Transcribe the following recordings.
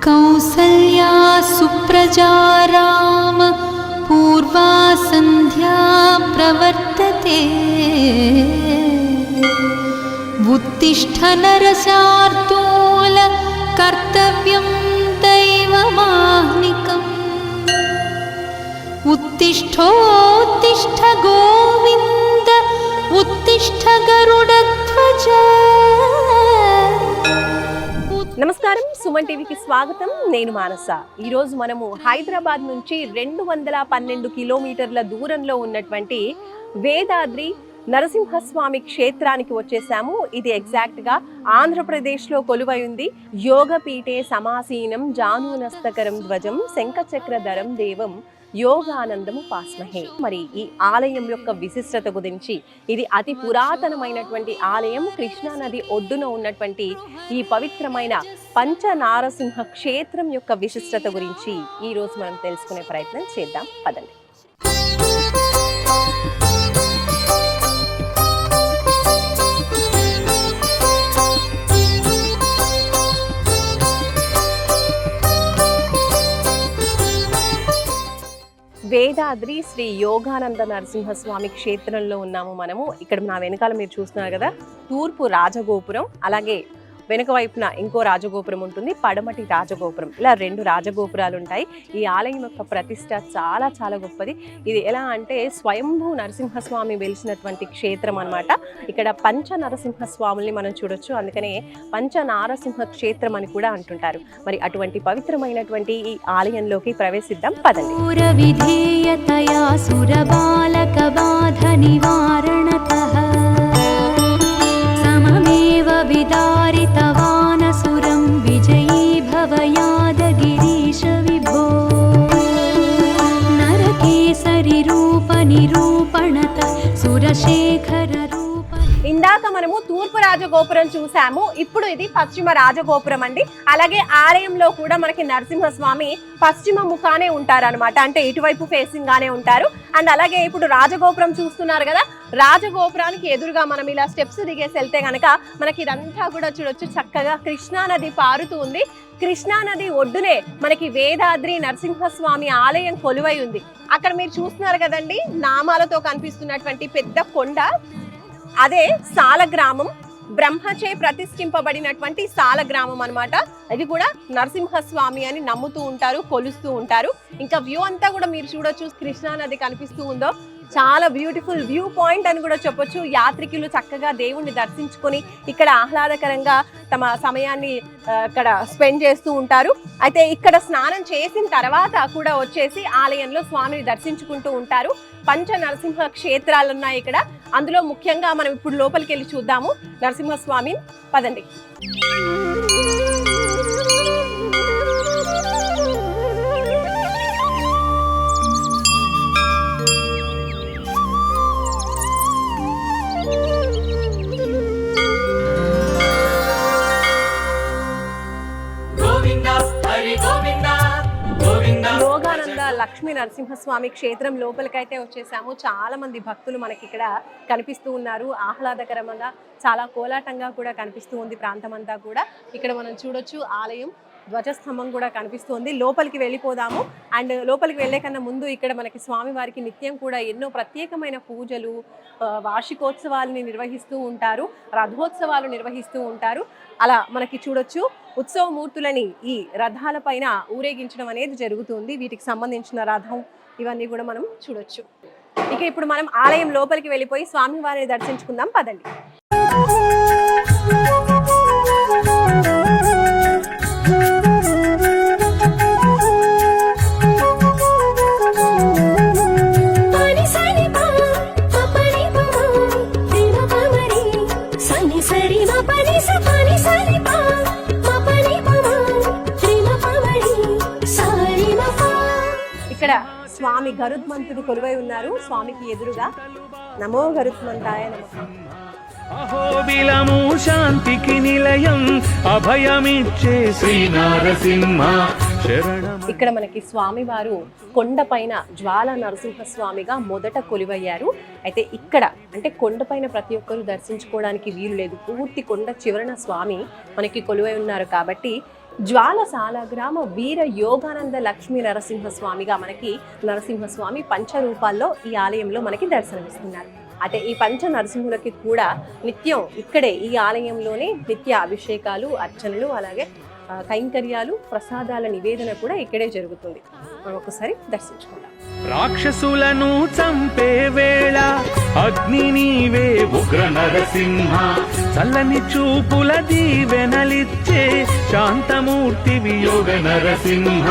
कौसल्या सुप्रजा राम पूर्वा सन्ध्या प्रवर्तते उत्तिष्ठ नरशार्दूल कर्तव्यं दैवमाह्निकम् उत्तिष्ठोत्तिष्ठ गोविन्द उत्तिष्ठ गरुडध्वज। నమస్కారం, సుమన్ టీవీకి స్వాగతం. నేను మానస. ఈరోజు మనము హైదరాబాద్ నుంచి 212 కిలోమీటర్ల దూరంలో ఉన్నటువంటి వేదాద్రి నరసింహస్వామి క్షేత్రానికి వచ్చేసాము. ఇది ఎగ్జాక్ట్గా ఆంధ్రప్రదేశ్లో కొలువై ఉంది. యోగపీఠే సమాసీనం జానూనస్తకరం ధ్వజం శంఖచక్రధరం దేవం యోగానందము పాస్మహే. మరి ఈ ఆలయం యొక్క విశిష్టత గురించి, ఇది అతి పురాతనమైనటువంటి ఆలయం. కృష్ణా నది ఒడ్డున ఉన్నటువంటి ఈ పవిత్రమైన పంచనారసింహ క్షేత్రం యొక్క విశిష్టత గురించి ఈరోజు మనం తెలుసుకునే ప్రయత్నం చేద్దాం. పదండి. వేదాద్రి శ్రీ యోగానంద నరసింహస్వామి క్షేత్రంలో ఉన్నాము మనము. ఇక్కడ నా వెనకాల మీరు చూస్తున్నారు కదా, తూర్పు రాజగోపురం, అలాగే వెనుక వైపున ఇంకో రాజగోపురం ఉంటుంది, పడమటి రాజగోపురం. ఇలా 2 రాజగోపురాలు ఉంటాయి. ఈ ఆలయం యొక్క ప్రతిష్ట చాలా చాలా గొప్పది. ఇది ఎలా అంటే స్వయంభూ నరసింహస్వామి వెలిసినటువంటి క్షేత్రం అన్నమాట. ఇక్కడ పంచ నరసింహస్వాముల్ని మనం చూడొచ్చు, అందుకనే పంచనారసింహ క్షేత్రం అని కూడా అంటుంటారు. మరి అటువంటి పవిత్రమైనటువంటి ఈ ఆలయంలోకి ప్రవేశిద్దాం, పదండి. विदारितवानसुरं विजयी भव यादगिरीश विभो नरकेसरि रूप निरूपणत सुरशेखर रूप. ఇందాక మనము తూర్పు రాజగోపురం చూసాము, ఇప్పుడు ఇది పశ్చిమ రాజగోపురం అండి. అలాగే ఆలయంలో కూడా మనకి నరసింహస్వామి పశ్చిమ ముఖానే ఉంటారనమాట, అంటే ఇటువైపు ఫేసింగ్ గానే ఉంటారు. అండ్ అలాగే ఇప్పుడు రాజగోపురం చూస్తున్నారు కదా, రాజగోపురానికి ఎదురుగా మనం ఇలా స్టెప్స్ దిగేసి వెళ్తే గనక మనకి ఇదంతా కూడా చూడొచ్చు. చక్కగా కృష్ణా నది పారుతూ ఉంది. కృష్ణా నది ఒడ్డునే మనకి వేదాద్రి నరసింహస్వామి ఆలయం కొలువై ఉంది. అక్కడ మీరు చూస్తున్నారు కదండి, నామాలతో కనిపిస్తున్నటువంటి పెద్ద కొండ, అదే సాలగ్రామం. బ్రహ్మచే ప్రతిష్ఠింపబడినటువంటి సాలగ్రామం అన్నమాట. అది కూడా నరసింహస్వామి అని నమ్ముతూ ఉంటారు, కొలుస్తూ ఉంటారు. ఇంకా వ్యూ అంతా కూడా మీరు చూడొచ్చు, కృష్ణా నది కనిపిస్తూ ఉందో, చాలా బ్యూటిఫుల్ వ్యూ పాయింట్ అని కూడా చెప్పొచ్చు. యాత్రికులు చక్కగా దేవుణ్ణి దర్శించుకొని ఇక్కడ ఆహ్లాదకరంగా తమ సమయాన్ని ఇక్కడ స్పెండ్ చేస్తూ ఉంటారు. అయితే ఇక్కడ స్నానం చేసిన తర్వాత కూడా వచ్చేసి ఆలయంలో స్వామిని దర్శించుకుంటూ ఉంటారు. పంచ నరసింహ క్షేత్రాలు ఉన్నాయి ఇక్కడ. అందులో ముఖ్యంగా మనం ఇప్పుడు లోపలికి వెళ్ళి చూద్దాము నరసింహస్వామిని. పదండి. యోగానంద లక్ష్మీ నరసింహస్వామి క్షేత్రం లోపలికైతే వచ్చేసాము. చాలా మంది భక్తులు మనకి ఇక్కడ కనిపిస్తూ ఉన్నారు. ఆహ్లాదకరంగా, చాలా కోలాటంగా కూడా కనిపిస్తూ ఉంది ప్రాంతం అంతా కూడా. ఇక్కడ మనం చూడొచ్చు ఆలయం ధ్వజస్తంభం కూడా కనిపిస్తుంది. లోపలికి వెళ్ళిపోదాము. అండ్ లోపలికి వెళ్ళే కన్నా ముందు ఇక్కడ మనకి స్వామివారికి నిత్యం కూడా ఎన్నో ప్రత్యేకమైన పూజలు, వార్షికోత్సవాలని నిర్వహిస్తూ ఉంటారు, రథోత్సవాలు నిర్వహిస్తూ ఉంటారు. అలా మనకి చూడొచ్చు ఉత్సవమూర్తులని ఈ రథాల పైన ఊరేగించడం అనేది జరుగుతుంది. వీటికి సంబంధించిన రథం ఇవన్నీ కూడా మనం చూడొచ్చు. ఇక ఇప్పుడు మనం ఆలయం లోపలికి వెళ్ళిపోయి స్వామివారిని దర్శించుకుందాం, పదండి. ఇక్కడ స్వామి గరుత్మంతుడు కొలువై ఉన్నారు. స్వామికి ఎదురుగా నమో గరుత్మంతాయ నమః. అహోబిలము శాంతికి నిలయం అభయమిచ్చే శ్రీ నరసింహ శరణం. ఇక్కడ మనకి స్వామివారు కొండపైన జ్వాల నరసింహస్వామిగా మొదట కొలువయ్యారు. అయితే ఇక్కడ అంటే కొండపైన ప్రతి ఒక్కరూ దర్శించుకోవడానికి వీలు లేదు, పూర్తి కొండ చివరన స్వామి మనకి కొలువై ఉన్నారు. కాబట్టి జ్వాలసాల గ్రామ వీర యోగానంద లక్ష్మీ నరసింహస్వామిగా మనకి నరసింహస్వామి పంచరూపాల్లో ఈ ఆలయంలో మనకి దర్శనమిస్తున్నారు. అంటే ఈ పంచ నరసింహులకి కూడా నిత్యం ఇక్కడే ఈ ఆలయంలోనే నిత్య అభిషేకాలు, అర్చనలు, అలాగే కైంకర్యాలు, ప్రసాదాల నివేదన కూడా ఇక్కడే జరుగుతుంది. మనం ఒకసారి దర్శించుకుందాం. రాక్షసులను చంపే వేళ అగ్ని నీవే ఉగ్ర నరసింహ, చల్లని చూపుల దీవెనలిచ్చే శాంతమూర్తివి యోగ నరసింహ.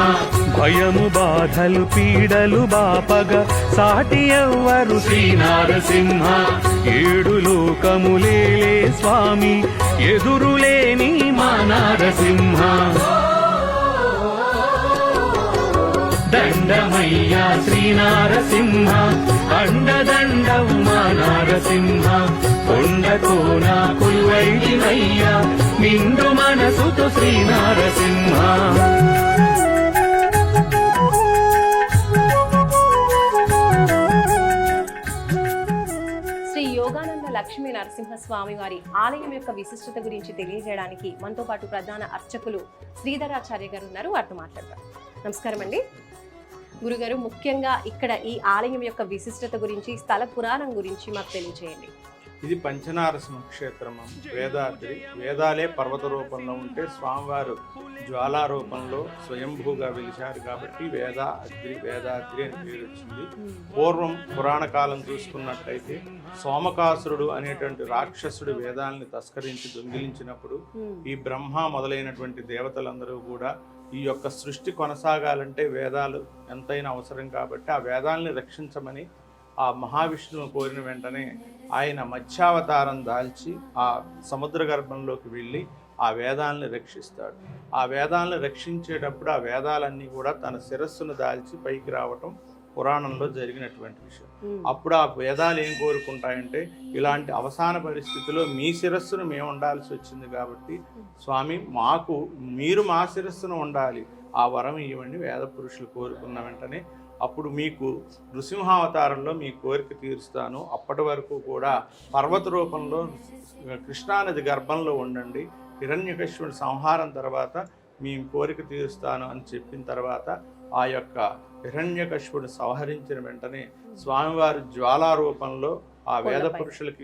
భయము బాధలు పీడలు బాపగ సాటి ఎవ్వరు శ్రీ నరసింహ. ఏడు లోకములేలే స్వామి ఎదురులేని మా నరసింహ. దండమయ్యా శ్రీ నరసింహ, అండదండవు మా నరసింహ. కొండకోన కొలువైనయ్యా నిండు మనసుతో శ్రీ నరసింహ. శ్రీ యోగానంద లక్ష్మీ నరసింహస్వామి వారి ఆలయం యొక్క విశిష్టత గురించి తెలియజేయడానికి మనతో పాటు ప్రధాన అర్చకులు శ్రీధరాచార్య గారు ఉన్నారు. వారితో మాట్లాడతారు. నమస్కారం అండి గురుగారు. ముఖ్యంగా ఇక్కడ ఈ ఆలయం యొక్క విశిష్టత గురించి, స్థల పురాణం గురించి మాకు తెలియజేయండి. ఇది పంచనారసింహ క్షేత్రం. వేదాద్రి, వేదాలే పర్వత రూపంలో ఉంటే స్వామివారు జ్వాలా రూపంలో స్వయంభూగా వెలిశారు కాబట్టి వేదాద్రి అని పేరు వచ్చింది. పూర్వం పురాణ కాలం చూసుకున్నట్టయితే సోమకాసురుడు అనేటువంటి రాక్షసుడు వేదాలని తస్కరించి దొంగిలించినప్పుడు ఈ బ్రహ్మ మొదలైనటువంటి దేవతలందరూ కూడా ఈ యొక్క సృష్టి కొనసాగాలంటే వేదాలు ఎంతైనా అవసరం కాబట్టి ఆ వేదాలని రక్షించమని ఆ మహావిష్ణువు కోరిన వెంటనే ఆయన మత్స్యావతారం దాల్చి ఆ సముద్ర గర్భంలోకి వెళ్ళి ఆ వేదాలని రక్షిస్తాడు. ఆ వేదాలను రక్షించేటప్పుడు ఆ వేదాలన్నీ కూడా తన శిరస్సును దాల్చి పైకి రావటం పురాణంలో జరిగినటువంటి విషయం. అప్పుడు ఆ వేదాలు ఏం కోరుకుంటాయంటే, ఇలాంటి అవసాన పరిస్థితిలో మీ శిరస్సును మేము ఉండాల్సి వచ్చింది కాబట్టి స్వామి మీరు మా శిరస్సును ఉండాలి, ఆ వరం ఇవ్వండి వేద పురుషులు కోరుకున్న వెంటనే అప్పుడు మీకు నృసింహావతారంలో మీ కోరిక తీరుస్తాను, అప్పటి వరకు కూడా పర్వత రూపంలో కృష్ణానది గర్భంలో ఉండండి, హిరణ్యకశిపుడి సంహారం తర్వాత మీ కోరిక తీరుస్తాను అని చెప్పిన తర్వాత ఆ యొక్క హిరణ్యకశిపుడిని సంహరించిన వెంటనే స్వామివారి జ్వాలా రూపంలో ఆ వేద పురుషులకు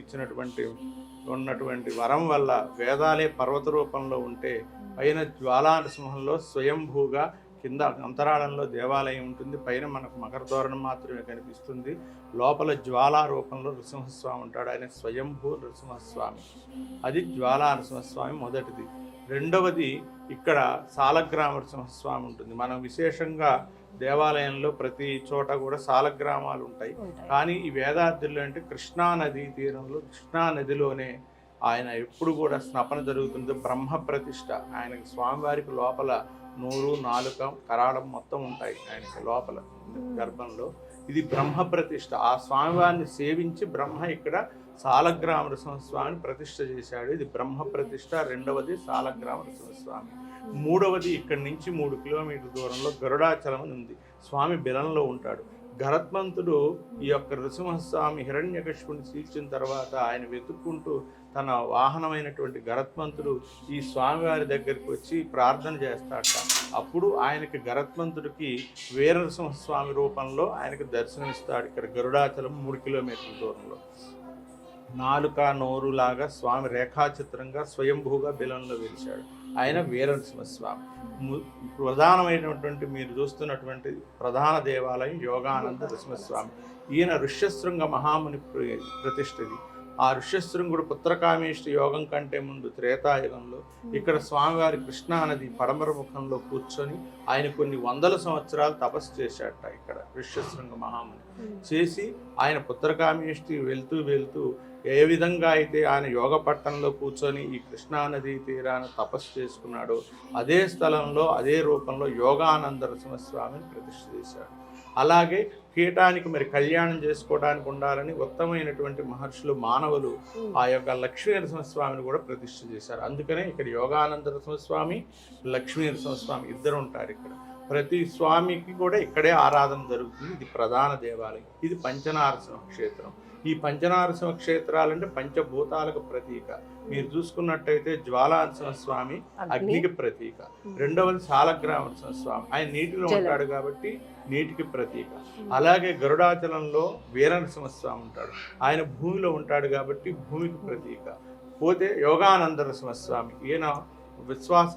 ఉన్నటువంటి వరం వల్ల వేదాలే పర్వత రూపంలో ఉంటే పైన జ్వాలా నరసింహంలో స్వయంభూగా, కింద అంతరాళంలో దేవాలయం ఉంటుంది, పైన మనకు మకర తోరణం మాత్రమే కనిపిస్తుంది, లోపల జ్వాలా రూపంలో నృసింహస్వామి ఉంటాడు. ఆయన స్వయంభూ నృసింహస్వామి. అది జ్వాలా నరసింహస్వామి మొదటిది. రెండవది ఇక్కడ సాలగ్రామ నరసింహస్వామి ఉంటుంది. మనం విశేషంగా దేవాలయంలో ప్రతి చోట కూడా సాలగ్రామాలు ఉంటాయి. కానీ ఈ వేదాద్రిలో అంటే కృష్ణానది తీరంలో, కృష్ణానదిలోనే ఆయన ఎప్పుడు కూడా స్నపన జరుగుతుంది. బ్రహ్మ ప్రతిష్ఠ ఆయనకి, స్వామివారికి లోపల నోరు, నాలుక, కరాళం మొత్తం ఉంటాయి ఆయనకి లోపల గర్భంలో. ఇది బ్రహ్మ ప్రతిష్ఠ. ఆ స్వామివారిని సేవించి బ్రహ్మ ఇక్కడ సాలగ్రామ నరసింహస్వామిని ప్రతిష్ఠ చేశాడు. ఇది బ్రహ్మ ప్రతిష్ఠ. రెండవది సాలగ్రామ నరసింహస్వామి. మూడవది ఇక్కడి నుంచి 3 కిలోమీటర్ల దూరంలో గరుడాచలం ఉంది. స్వామి బిలంలో ఉంటాడు. గరత్మంతుడు ఈ యొక్క నృసింహస్వామి హిరణ్యకశిపుని చీల్చిన తర్వాత ఆయన వెతుక్కుంటూ తన వాహనమైనటువంటి గరత్మంతుడు ఈ స్వామివారి దగ్గరికి వచ్చి ప్రార్థన చేస్తాడట. అప్పుడు ఆయనకి గరత్మంతుడికి వీర నృసింహస్వామి రూపంలో ఆయనకు దర్శనమిస్తాడు. ఇక్కడ గరుడాచలం 3 కిలోమీటర్ల దూరంలో నాలుక నోరు లాగా స్వామి రేఖాచిత్రంగా స్వయంభూగా బిలంలో వెలిశాడు. ఆయన వీర నరసింహస్వామి. ప్రధానమైనటువంటి మీరు చూస్తున్నటువంటి ప్రధాన దేవాలయం యోగానంద నరసింహస్వామి. ఈయన ఋష్యశృంగ మహాముని ప్రతిష్ఠది. ఆ ఋష్యశృంగుడు పుత్రకామేష్టి యోగం కంటే ముందు త్రేతాయుగంలో ఇక్కడ స్వామివారి కృష్ణానది పడమర ముఖంలో కూర్చొని ఆయన కొన్ని 100 సంవత్సరాలు తపస్సు చేశాట. ఇక్కడ ఋష్యశృంగ మహాముని చేసి ఆయన పుత్రకామేష్టి వెళ్తూ ఏ విధంగా అయితే ఆయన యోగ పట్టణంలో కూర్చొని ఈ కృష్ణానది తీరాన తపస్సు చేసుకున్నాడో అదే స్థలంలో అదే రూపంలో యోగానంద నరసింహస్వామిని ప్రతిష్ఠ చేశాడు. అలాగే కీటానికి మరి కళ్యాణం చేసుకోవడానికి ఉండాలని ఉత్తమైనటువంటి మహర్షులు, మానవులు ఆ యొక్క లక్ష్మీ నరసింహస్వామిని కూడా ప్రతిష్ఠ చేశారు. అందుకనే ఇక్కడ యోగానంద నరసింహస్వామి, లక్ష్మీ నరసింహస్వామి ఇద్దరు ఉంటారు. ఇక్కడ ప్రతి స్వామికి కూడా ఇక్కడే ఆరాధన జరుగుతుంది. ఇది ప్రధాన దేవాలయం. ఇది పంచనారసింహ క్షేత్రం. ఈ పంచనారసింహ క్షేత్రాలంటే పంచభూతాలకు ప్రతీక. మీరు చూసుకున్నట్టయితే జ్వాలానరసింహ స్వామి అగ్నికి ప్రతీక, రెండవది శాలగ్రామ స్వామి ఆయన నీటిలో ఉంటాడు కాబట్టి నీటికి ప్రతీక. అలాగే గరుడాచలంలో వీరనరసింహస్వామి ఉంటాడు, ఆయన భూమిలో ఉంటాడు కాబట్టి భూమికి ప్రతీక. పోతే యోగానంద నరసింహస్వామి ఈయన విశ్వాస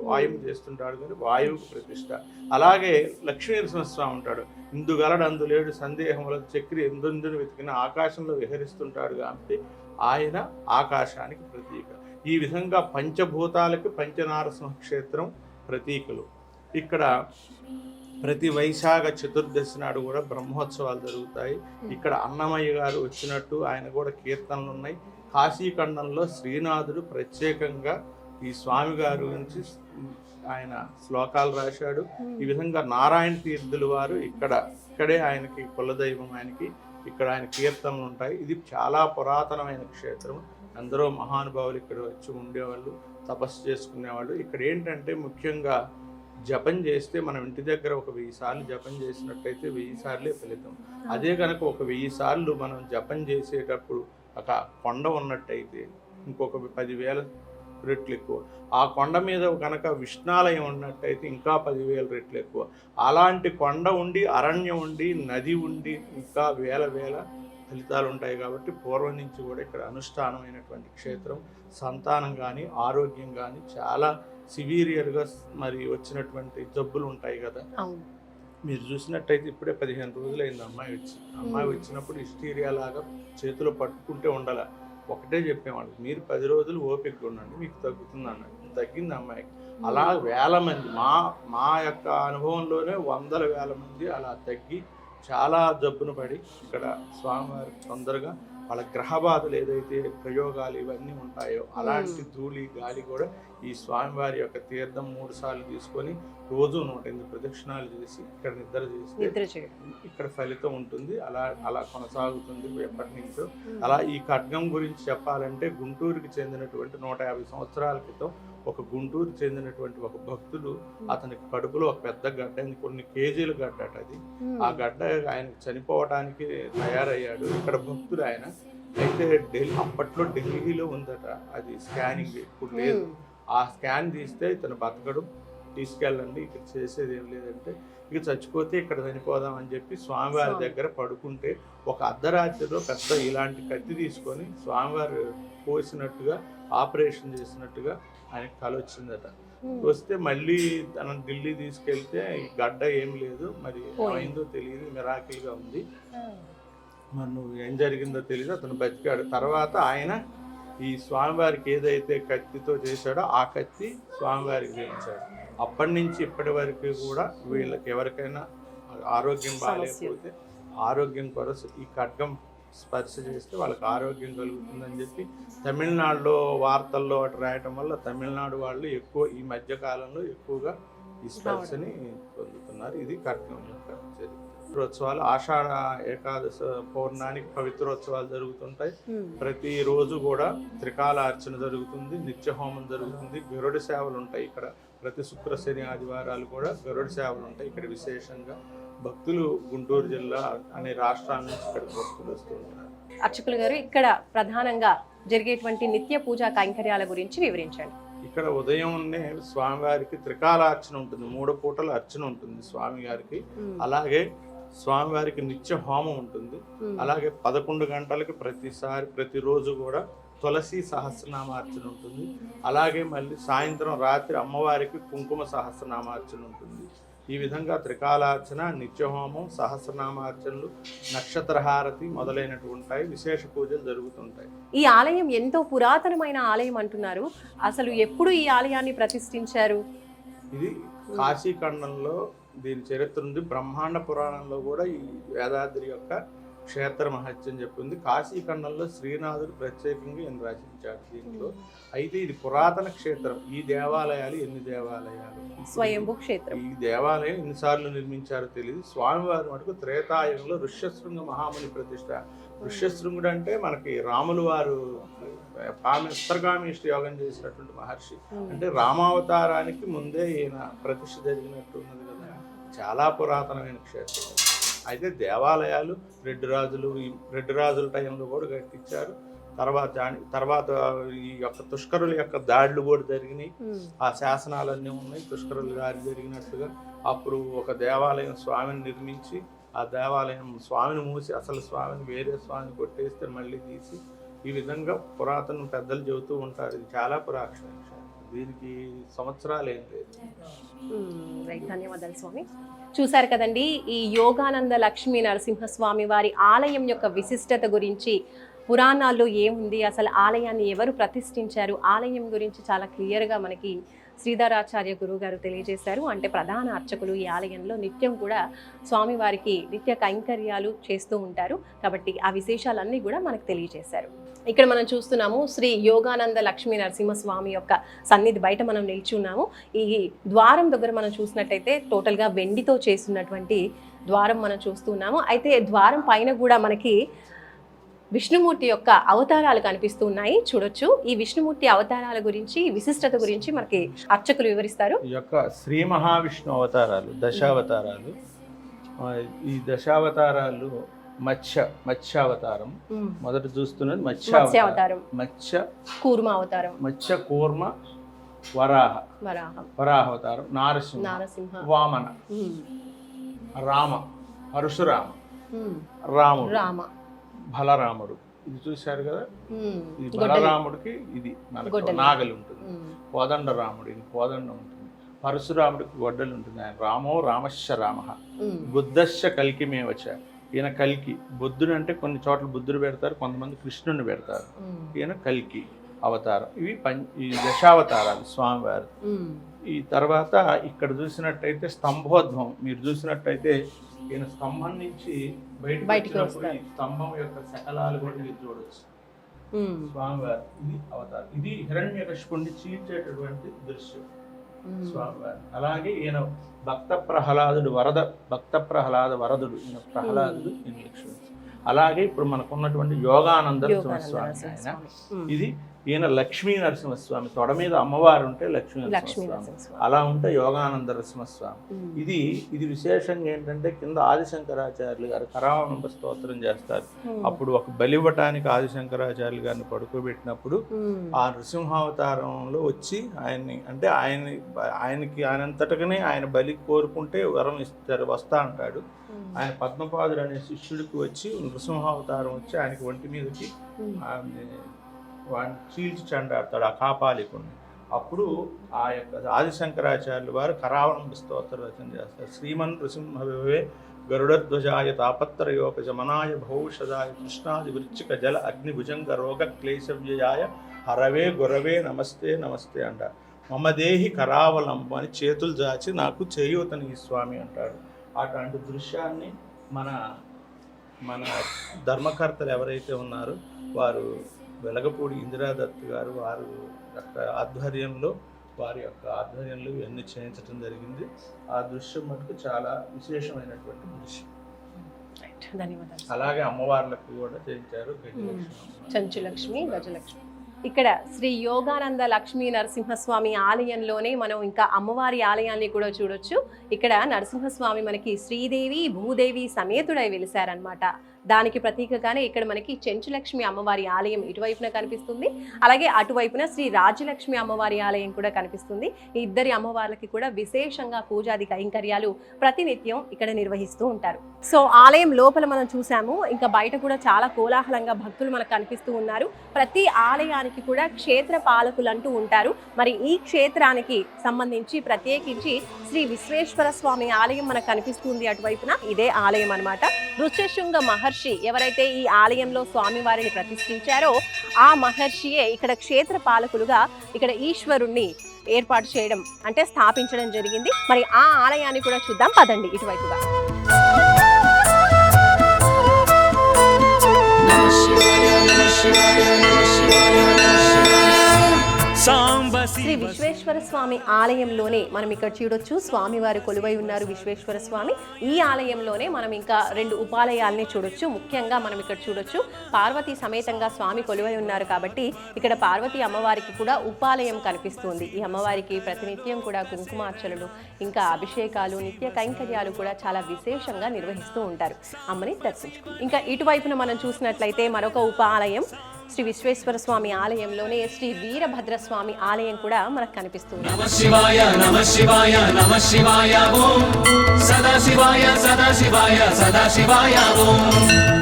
వాయువు చేస్తుంటాడు కానీ వాయువుకు ప్రతిష్ట. అలాగే లక్ష్మీ నరసింహస్వామి ఉంటాడు, ఇందుగలడు అందులేడు సందేహముల చక్రి ఎందుందుని వెతికిన ఆకాశంలో విహరిస్తుంటాడు కాబట్టి ఆయన ఆకాశానికి ప్రతీక. ఈ విధంగా పంచభూతాలకి పంచనారసింహ క్షేత్రం ప్రతీకలు. ఇక్కడ ప్రతి వైశాఖ చతుర్దశి నాడు కూడా బ్రహ్మోత్సవాలు జరుగుతాయి. ఇక్కడ అన్నమయ్య గారు వచ్చినట్టు ఆయన కూడా కీర్తనలు ఉన్నాయి. కాశీఖండంలో శ్రీనాథుడు ప్రత్యేకంగా ఈ స్వామి గారి గురించి ఆయన శ్లోకాలు రాశాడు. ఈ విధంగా నారాయణ తీర్థుల వారు ఇక్కడే ఆయనకి కులదైవం, ఆయనకి ఇక్కడ ఆయన కీర్తనలు ఉంటాయి. ఇది చాలా పురాతనమైన క్షేత్రం. అందరూ మహానుభావులు ఇక్కడ వచ్చి ఉండేవాళ్ళు, తపస్సు చేసుకునేవాళ్ళు. ఇక్కడ ఏంటంటే ముఖ్యంగా జపం చేస్తే మనం ఇంటి దగ్గర ఒక 1000 సార్లు జపం చేసినట్టయితే 1000 సార్లే ఫలితం. అదే కనుక ఒక 1000 సార్లు మనం జపం చేసేటప్పుడు ఒక కొండ ఉన్నట్టయితే ఇంకొక 10,000 రెట్లు ఎక్కువ. ఆ కొండ మీద కనుక విష్ణాలయం ఉన్నట్టయితే ఇంకా 10,000 రెట్లు ఎక్కువ. అలాంటి కొండ ఉండి, అరణ్యం ఉండి, నది ఉండి ఇంకా వేల ఫలితాలు ఉంటాయి. కాబట్టి పూర్వం నుంచి కూడా ఇక్కడ అనుష్ఠానమైనటువంటి క్షేత్రం. సంతానం కానీ ఆరోగ్యం కానీ చాలా సివియర్గా మరి వచ్చినటువంటి జబ్బులు ఉంటాయి కదా, మీరు చూసినట్టయితే ఇప్పుడే 15 రోజులైంది అమ్మాయి వచ్చినప్పుడు హిస్టీరియా లాగా చేతిలో పట్టుకుంటే ఉండాల. ఒకటే చెప్పేవాళ్ళు, మీరు 10 రోజులు ఓపికగా ఉండండి మీకు తగ్గుతుంది అన్నట్టు. తగ్గింది అమ్మాయికి. అలా వేల మంది మా యొక్క అనుభవంలోనే 100,000 మంది అలా తగ్గి చాలా జబ్బును పడి ఇక్కడ స్వామివారికి తొందరగా వాళ్ళ గ్రహ బాధలు ఏదైతే ప్రయోగాలు ఇవన్నీ ఉంటాయో అలాంటి ధూళి గాలి కూడా ఈ స్వామివారి యొక్క తీర్థం 3 సార్లు తీసుకొని రోజు 108 ప్రదక్షిణాలు చేసి ఇక్కడ నిద్ర చేస్తే ఇక్కడ ఫలితం ఉంటుంది. అలా కొనసాగుతుంది ఎప్పటి నుంచో. అలా ఈ ఖడ్గం గురించి చెప్పాలంటే గుంటూరుకి చెందినటువంటి 150 సంవత్సరాల క్రితం ఒక గుంటూరుకి చెందినటువంటి ఒక భక్తుడు, అతని కడుపులో ఒక పెద్ద గడ్డ, కొన్ని కేజీల గడ్డ అది. ఆ గడ్డ ఆయన చనిపోవడానికి తయారయ్యాడు. ఇక్కడ భక్తుడు ఆయన. అయితే అప్పట్లో ఢిల్లీలో ఉందట అది స్కానింగ్, ఇప్పుడు లేదు. ఆ స్కాన్ తీస్తే ఇతను బతకడు, తీసుకెళ్ళండి, ఇక్కడ చేసేది ఏం లేదంటే ఇక చచ్చిపోతే ఇక్కడ చనిపోదాం అని చెప్పి స్వామివారి దగ్గర పడుకుంటే ఒక అర్ధరాత్రిలో పెద్ద ఇలాంటి కత్తి తీసుకొని స్వామివారు కోసినట్టుగా ఆపరేషన్ చేసినట్టుగా ఆయనకు కల వచ్చిందట. వస్తే మళ్ళీ తన ఢిల్లీ తీసుకెళ్తే ఈ గడ్డ ఏం లేదు, మరి ఏమైందో తెలియదు, మిరాకిల్గా ఉంది, మరి నువ్వు ఏం జరిగిందో తెలియదు, అతను బతికాడు. తర్వాత ఆయన ఈ స్వామివారికి ఏదైతే కత్తితో చేశాడో ఆ కత్తి స్వామివారికి చేయించాడు. అప్పటి నుంచి ఇప్పటి వరకు కూడా వీళ్ళకి ఎవరికైనా ఆరోగ్యం బాగాలేకపోతే ఆరోగ్యం కొరకు ఈ ఖడ్గం స్పర్శ చేస్తే వాళ్ళకి ఆరోగ్యం కలుగుతుందని చెప్పి తమిళనాడులో వార్తల్లో అటు రాయటం వల్ల తమిళనాడు వాళ్ళు ఎక్కువ ఈ మధ్య కాలంలో ఎక్కువగా ఈ స్పర్శని పొందుతున్నారు. ఇది ఖడ్గం యొక్క చరిత్ర. పవిత్రోత్సవాలు ఆషాఢ ఏకాదశ పౌర్ణానికి పవిత్రోత్సవాలు జరుగుతుంటాయి. ప్రతిరోజు కూడా త్రికాల అర్చన జరుగుతుంది, నిత్య హోమం జరుగుతుంది, గరుడ సేవలు ఉంటాయి. ఇక్కడ ప్రతి శుక్ర శని ఆదివారాలు కూడా గరుడ సేవలు ఉంటాయి. ఇక్కడ విశేషంగా భక్తులు గుంటూరు జిల్లా అనే రాష్ట్రాల నుంచి ఇక్కడ భక్తులు వస్తుంటారు. అర్చకులు గారు, ఇక్కడ ప్రధానంగా జరిగేటువంటి నిత్య పూజా కైంకర్యాల గురించి వివరించండి. ఇక్కడ ఉదయంనే స్వామివారికి త్రికాలార్చన ఉంటుంది, 3 పూటల అర్చన ఉంటుంది స్వామి గారికి. అలాగే స్వామివారికి నిత్య హోమం ఉంటుంది. అలాగే 11 గంటలకి ప్రతిరోజు కూడా తులసి సహస్రనామార్చన ఉంటుంది. అలాగే మళ్ళీ సాయంత్రం రాత్రి అమ్మవారికి కుంకుమ సహస్రనామార్చన ఉంటుంది. ఈ విధంగా త్రికాలార్చన, నిత్యహోమం, సహస్రనామార్చనలు, నక్షత్రహారతి మొదలైనటువంటి ఉంటాయి. విశేష పూజలు జరుగుతుంటాయి. ఈ ఆలయం ఎంతో పురాతనమైన ఆలయం అంటున్నారు. అసలు ఎప్పుడు ఈ ఆలయాన్ని ప్రతిష్ఠించారు? ఇది కాశీఖండంలో దీని చరిత్ర ఉంది. బ్రహ్మాండ పురాణంలో కూడా ఈ వేదాద్రి యొక్క క్షేత్ర మహత్యం చెప్పింది. కాశీఖండంలో శ్రీనాథుడు ప్రత్యేకంగా ఈయన రచించాడు దీంట్లో. అయితే ఇది పురాతన క్షేత్రం. ఈ దేవాలయాలు ఎన్ని దేవాలయాలు, స్వయంభూ క్షేత్రం. ఈ దేవాలయం ఎన్నిసార్లు నిర్మించారో తెలియదు. స్వామివారి మటుకు త్రేతాయుగంలో ఋష్యశృంగ మహాముని ప్రతిష్ట. ఋష్యశృంగుడు అంటే మనకి రాములు వారు ఉత్తరగామిష్టి యోగం చేసినటువంటి మహర్షి. అంటే రామావతారానికి ముందే ఈయన ప్రతిష్ఠ జరిగినట్టు ఉన్నది కదా. చాలా పురాతనమైన క్షేత్రం. అయితే దేవాలయాలు రెడ్డి రాజుల టైంలో కూడా కట్టించారు. తర్వాత ఈ యొక్క తుష్కరుల యొక్క దాడులు కూడా జరిగినాయి. ఆ శాసనాలన్నీ ఉన్నాయి తుష్కరుల దాడి జరిగినట్టుగా. అప్పుడు ఒక దేవాలయం స్వామిని నిర్మించి ఆ దేవాలయం స్వామిని మూసి అసలు స్వామిని వేరే స్వామిని కొట్టేస్తే మళ్ళీ తీసి, ఈ విధంగా పురాతన పెద్దలు చెబుతూ ఉంటారు. ఇది చాలా పురాతన విషయం, దీనికి సంవత్సరాలు ఏం లేదు. రైట్, ధన్యవాదాలు స్వామి. చూశారు కదండి, ఈ యోగానంద లక్ష్మీ నరసింహస్వామి వారి ఆలయం యొక్క విశిష్టత గురించి, పురాణాల్లో ఏముంది, అసలు ఆలయాన్ని ఎవరు ప్రతిష్ఠించారు, ఆలయం గురించి చాలా క్లియర్గా మనకి శ్రీధరాచార్య గురువు గారు తెలియజేశారు. అంటే ప్రధాన అర్చకులు ఈ ఆలయంలో నిత్యం కూడా స్వామివారికి నిత్య కైంకర్యాలు చేస్తూ ఉంటారు. కాబట్టి ఆ విశేషాలన్నీ కూడా మనకు తెలియజేశారు. ఇక్కడ మనం చూస్తున్నాము శ్రీ యోగానంద లక్ష్మీ నరసింహస్వామి యొక్క సన్నిధి బయట మనం నిల్చున్నాము. ఈ ద్వారం దగ్గర మనం చూసినట్టయితే టోటల్గా వెండితో చేస్తున్నటువంటి ద్వారం మనం చూస్తున్నాము. అయితే ద్వారం పైన కూడా మనకి విష్ణుమూర్తి యొక్క అవతారాలు కనిపిస్తూ ఉన్నాయి, చూడొచ్చు. ఈ విష్ణుమూర్తి అవతారాల గురించి, విశిష్టత గురించి మనకి అర్చకులు వివరిస్తారు. ఈ యొక్క శ్రీ మహావిష్ణు అవతారాలు దశావతారాలు. ఈ దశావతారాలు మత్స్యావతారం మొదట చూస్తున్నది మత్స్యావతారం, కూర్మ అవతారం, మత్స్య కూర్మ వరాహవతారం, నారసింహ, వామన, రామ, పరశురామ, రాముడు, బలరాముడు. ఇది చూశారు కదా, ఈ బలరాముడికి ఇది మనకు నాగలి ఉంటుంది, కోదండ రాముడికి కోదండం ఉంటుంది, పరశురాముడికి గొడ్డలు ఉంటుంది. ఆయన రామో రామశ్చ రామ, బుద్ధశ్చ కల్కిమేవచ. ఈయన కల్కి. బుద్ధుడు అంటే కొన్ని చోట్ల బుద్ధుడు పెడతారు, కొంతమంది కృష్ణుని పెడతారు. ఈయన కల్కి అవతారం. ఇవి ఈ దశావతారాలు స్వామివారు. ఈ తర్వాత ఇక్కడ చూసినట్టయితే స్తంభోద్భవం. మీరు చూసినట్టయితే ఈయన స్తంభం నుంచి బయటకు వచ్చినప్పుడు ఈ స్తంభం యొక్క శకలాలు కూడా మీరు చూడవచ్చు. స్వామివారు ఇది అవతారం. ఇది హిరణ్యకశిపుణ్ణి చీల్చేటటువంటి దృశ్యం స్వామివారు. అలాగే ఈయన భక్త ప్రహ్లాదుడు వరదుడు. ఈయన ప్రహ్లాదుడు, ఈయన లక్ష్మీ. అలాగే ఇప్పుడు మనకున్నటువంటి యోగానంద నరసింహస్వామి ఆయన. ఇది ఈయన లక్ష్మీ నరసింహస్వామి. తొడ మీద అమ్మవారు ఉంటే లక్ష్మీ నరసింహస్వామి, అలా ఉంటే యోగానంద నరసింహస్వామి. ఇది విశేషంగా ఏంటంటే కింద ఆదిశంకరాచార్యులు గారు కరావలంబ స్తోత్రం చేస్తారు. అప్పుడు ఒక బలి ఇవ్వటానికి ఆదిశంకరాచార్యులు గారిని పడుకోబెట్టినప్పుడు ఆ నృసింహావతారంలో వచ్చి ఆయన్ని, అంటే ఆయనకి ఆయనంతటగానే ఆయన బలి కోరుకుంటే వరం ఇస్తారు, వస్తా అంటాడు. ఆయన పద్మపాదుడు అనే శిష్యుడికి వచ్చి నృసింహావతారం వచ్చి ఆయనకి ఒంటి మీదకి వాడిని చీల్చి చెండాడతాడు, ఆ కాపాలికుడిని. అప్పుడు ఆ యొక్క ఆదిశంకరాచార్యులు వారు కరావలంబ స్తోత్ర రచన చేస్తారు. శ్రీమన్ నృసింహవే గరుడధ్వజాయ తాపత్రయోపశమనాయ భౌషదాయ కృష్ణాది వృచ్చిక జల అగ్నిభుజంగ రోగ క్లేశవ్యయాయ హరవే గురవే నమస్తే నమస్తే అంటారు. మమదేహి కరావలంబ అని చేతులు జాచి నాకు చేయూతని ఈ స్వామి అంటాడు. అటువంటి దృశ్యాన్ని మన ధర్మకర్తలు ఎవరైతే ఉన్నారో వారు వెలగపూడి ఇందిరాదత్ గారు వారి యొక్క ఆధ్వర్యంలో ఇవన్నీ చేయించడం జరిగింది. ఆ దృశ్యం మటుకు చాలా విశేషమైనటువంటి దృశ్యం. ధన్యవాదాలు. అలాగే అమ్మవార్లకు కూడా చేయించారు, చెంచులక్ష్మి, గజలక్ష్మి. ఇక్కడ శ్రీ యోగానంద లక్ష్మీ నరసింహస్వామి ఆలయంలోనే మనం ఇంకా అమ్మవారి ఆలయాన్ని కూడా చూడొచ్చు. ఇక్కడ నరసింహస్వామి మనకి శ్రీదేవి భూదేవి సమేతుడై వెలిశారనమాట. దానికి ప్రతీకగానే ఇక్కడ మనకి చెంచులక్ష్మి అమ్మవారి ఆలయం ఇటువైపున కనిపిస్తుంది. అలాగే అటువైపున శ్రీ రాజ్యలక్ష్మి అమ్మవారి ఆలయం కూడా కనిపిస్తుంది. ఈ ఇద్దరి అమ్మవార్లకి కూడా విశేషంగా పూజాది కైంకర్యాలు ప్రతినిత్యం ఇక్కడ నిర్వహిస్తూ ఉంటారు. సో ఆలయం లోపల మనం చూసాము, ఇంకా బయట కూడా చాలా కోలాహలంగా భక్తులు మనకు కనిపిస్తూ ఉన్నారు. ప్రతి ఆలయానికి కూడా క్షేత్ర పాలకులు అంటూ ఉంటారు. మరి ఈ క్షేత్రానికి సంబంధించి ప్రత్యేకించి శ్రీ విశ్వేశ్వర స్వామి ఆలయం మనకు కనిపిస్తుంది అటువైపున. ఇదే ఆలయం అన్నమాట. ఋష్యశృంగ మహర్షి ఎవరైతే ఈ ఆలయంలో స్వామివారిని ప్రతిష్ఠించారో ఆ మహర్షియే ఇక్కడ క్షేత్ర పాలకులుగా ఇక్కడ ఈశ్వరుణ్ణి ఏర్పాటు చేయడం, అంటే స్థాపించడం జరిగింది. మరి ఆ ఆలయాన్ని కూడా చూద్దాం పదండి ఇటువైపుగా. సాంబ శ్రీ విశ్వేశ్వర స్వామి ఆలయంలోనే మనం ఇక్కడ చూడొచ్చు స్వామివారు కొలువై ఉన్నారు. విశ్వేశ్వర స్వామి ఈ ఆలయంలోనే మనం ఇంకా 2 ఉపాలయాల్ని చూడొచ్చు. ముఖ్యంగా మనం ఇక్కడ చూడొచ్చు పార్వతీ సమేతంగా స్వామి కొలువై ఉన్నారు కాబట్టి ఇక్కడ పార్వతీ అమ్మవారికి కూడా ఉపాలయం కనిపిస్తుంది. ఈ అమ్మవారికి ప్రతినిత్యం కూడా కుంకుమార్చనలు ఇంకా అభిషేకాలు నిత్య కైంకర్యాలు కూడా చాలా విశేషంగా నిర్వహిస్తూ ఉంటారు. అమ్మని దర్శించుకుంటాం. ఇంకా ఇటువైపున మనం చూసినట్లయితే మరొక ఉపాలయం శ్రీ విశ్వేశ్వర స్వామి ఆలయంలోనే శ్రీ వీరభద్రస్వామి ఆలయం కూడా మనకు కనిపిస్తుంది. నమ శివాయ నమ శివాయ నమ శివాయ ఓం సదా శివాయ సదా శివాయ సదా శివాయ ఓం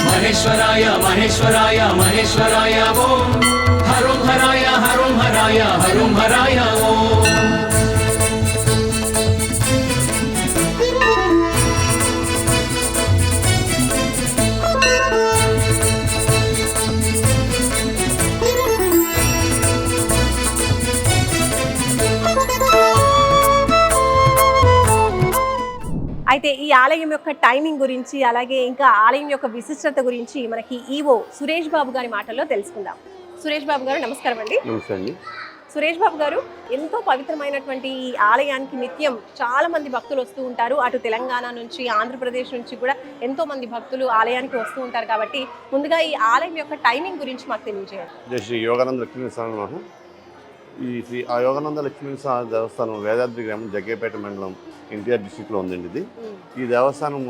మహేశ్వరాయ మహేశ్వరాయ మహేశ్వరాయ ఓం హరం హరాయ హరం హరాయ హరం హరాయ ఓం. అయితే ఈ ఆలయం యొక్క టైమింగ్ గురించి అలాగే ఇంకా ఆలయం యొక్క విశిష్టత గురించి మనకి ఈవో సురేష్ బాబు గారి మాటల్లో తెలుసుకుందాం. సురేష్ బాబు గారు నమస్కారం అండి. నమస్తే అండి. సురేష్ బాబు గారు, ఎంతో పవిత్రమైనటువంటి ఈ ఆలయానికి నిత్యం చాలా మంది భక్తులు వస్తూ ఉంటారు. అటు తెలంగాణ నుంచి ఆంధ్రప్రదేశ్ నుంచి కూడా ఎంతో మంది భక్తులు ఆలయానికి వస్తూ ఉంటారు కాబట్టి ముందుగా ఈ ఆలయం యొక్క టైమింగ్ గురించి మాకు తెలియజేయండి. జై శ్రీ యోగానంద లక్ష్మీ స్వామి. ఈ శ్రీ ఆ యోగానంద లక్ష్మీ స్వామి దేవస్థానం వేదాద్రి గ్రామం జగ్గేపేట మండలం ఎన్టీఆర్ డిస్టిక్లో ఉందండి. ఇది ఈ దేవస్థానం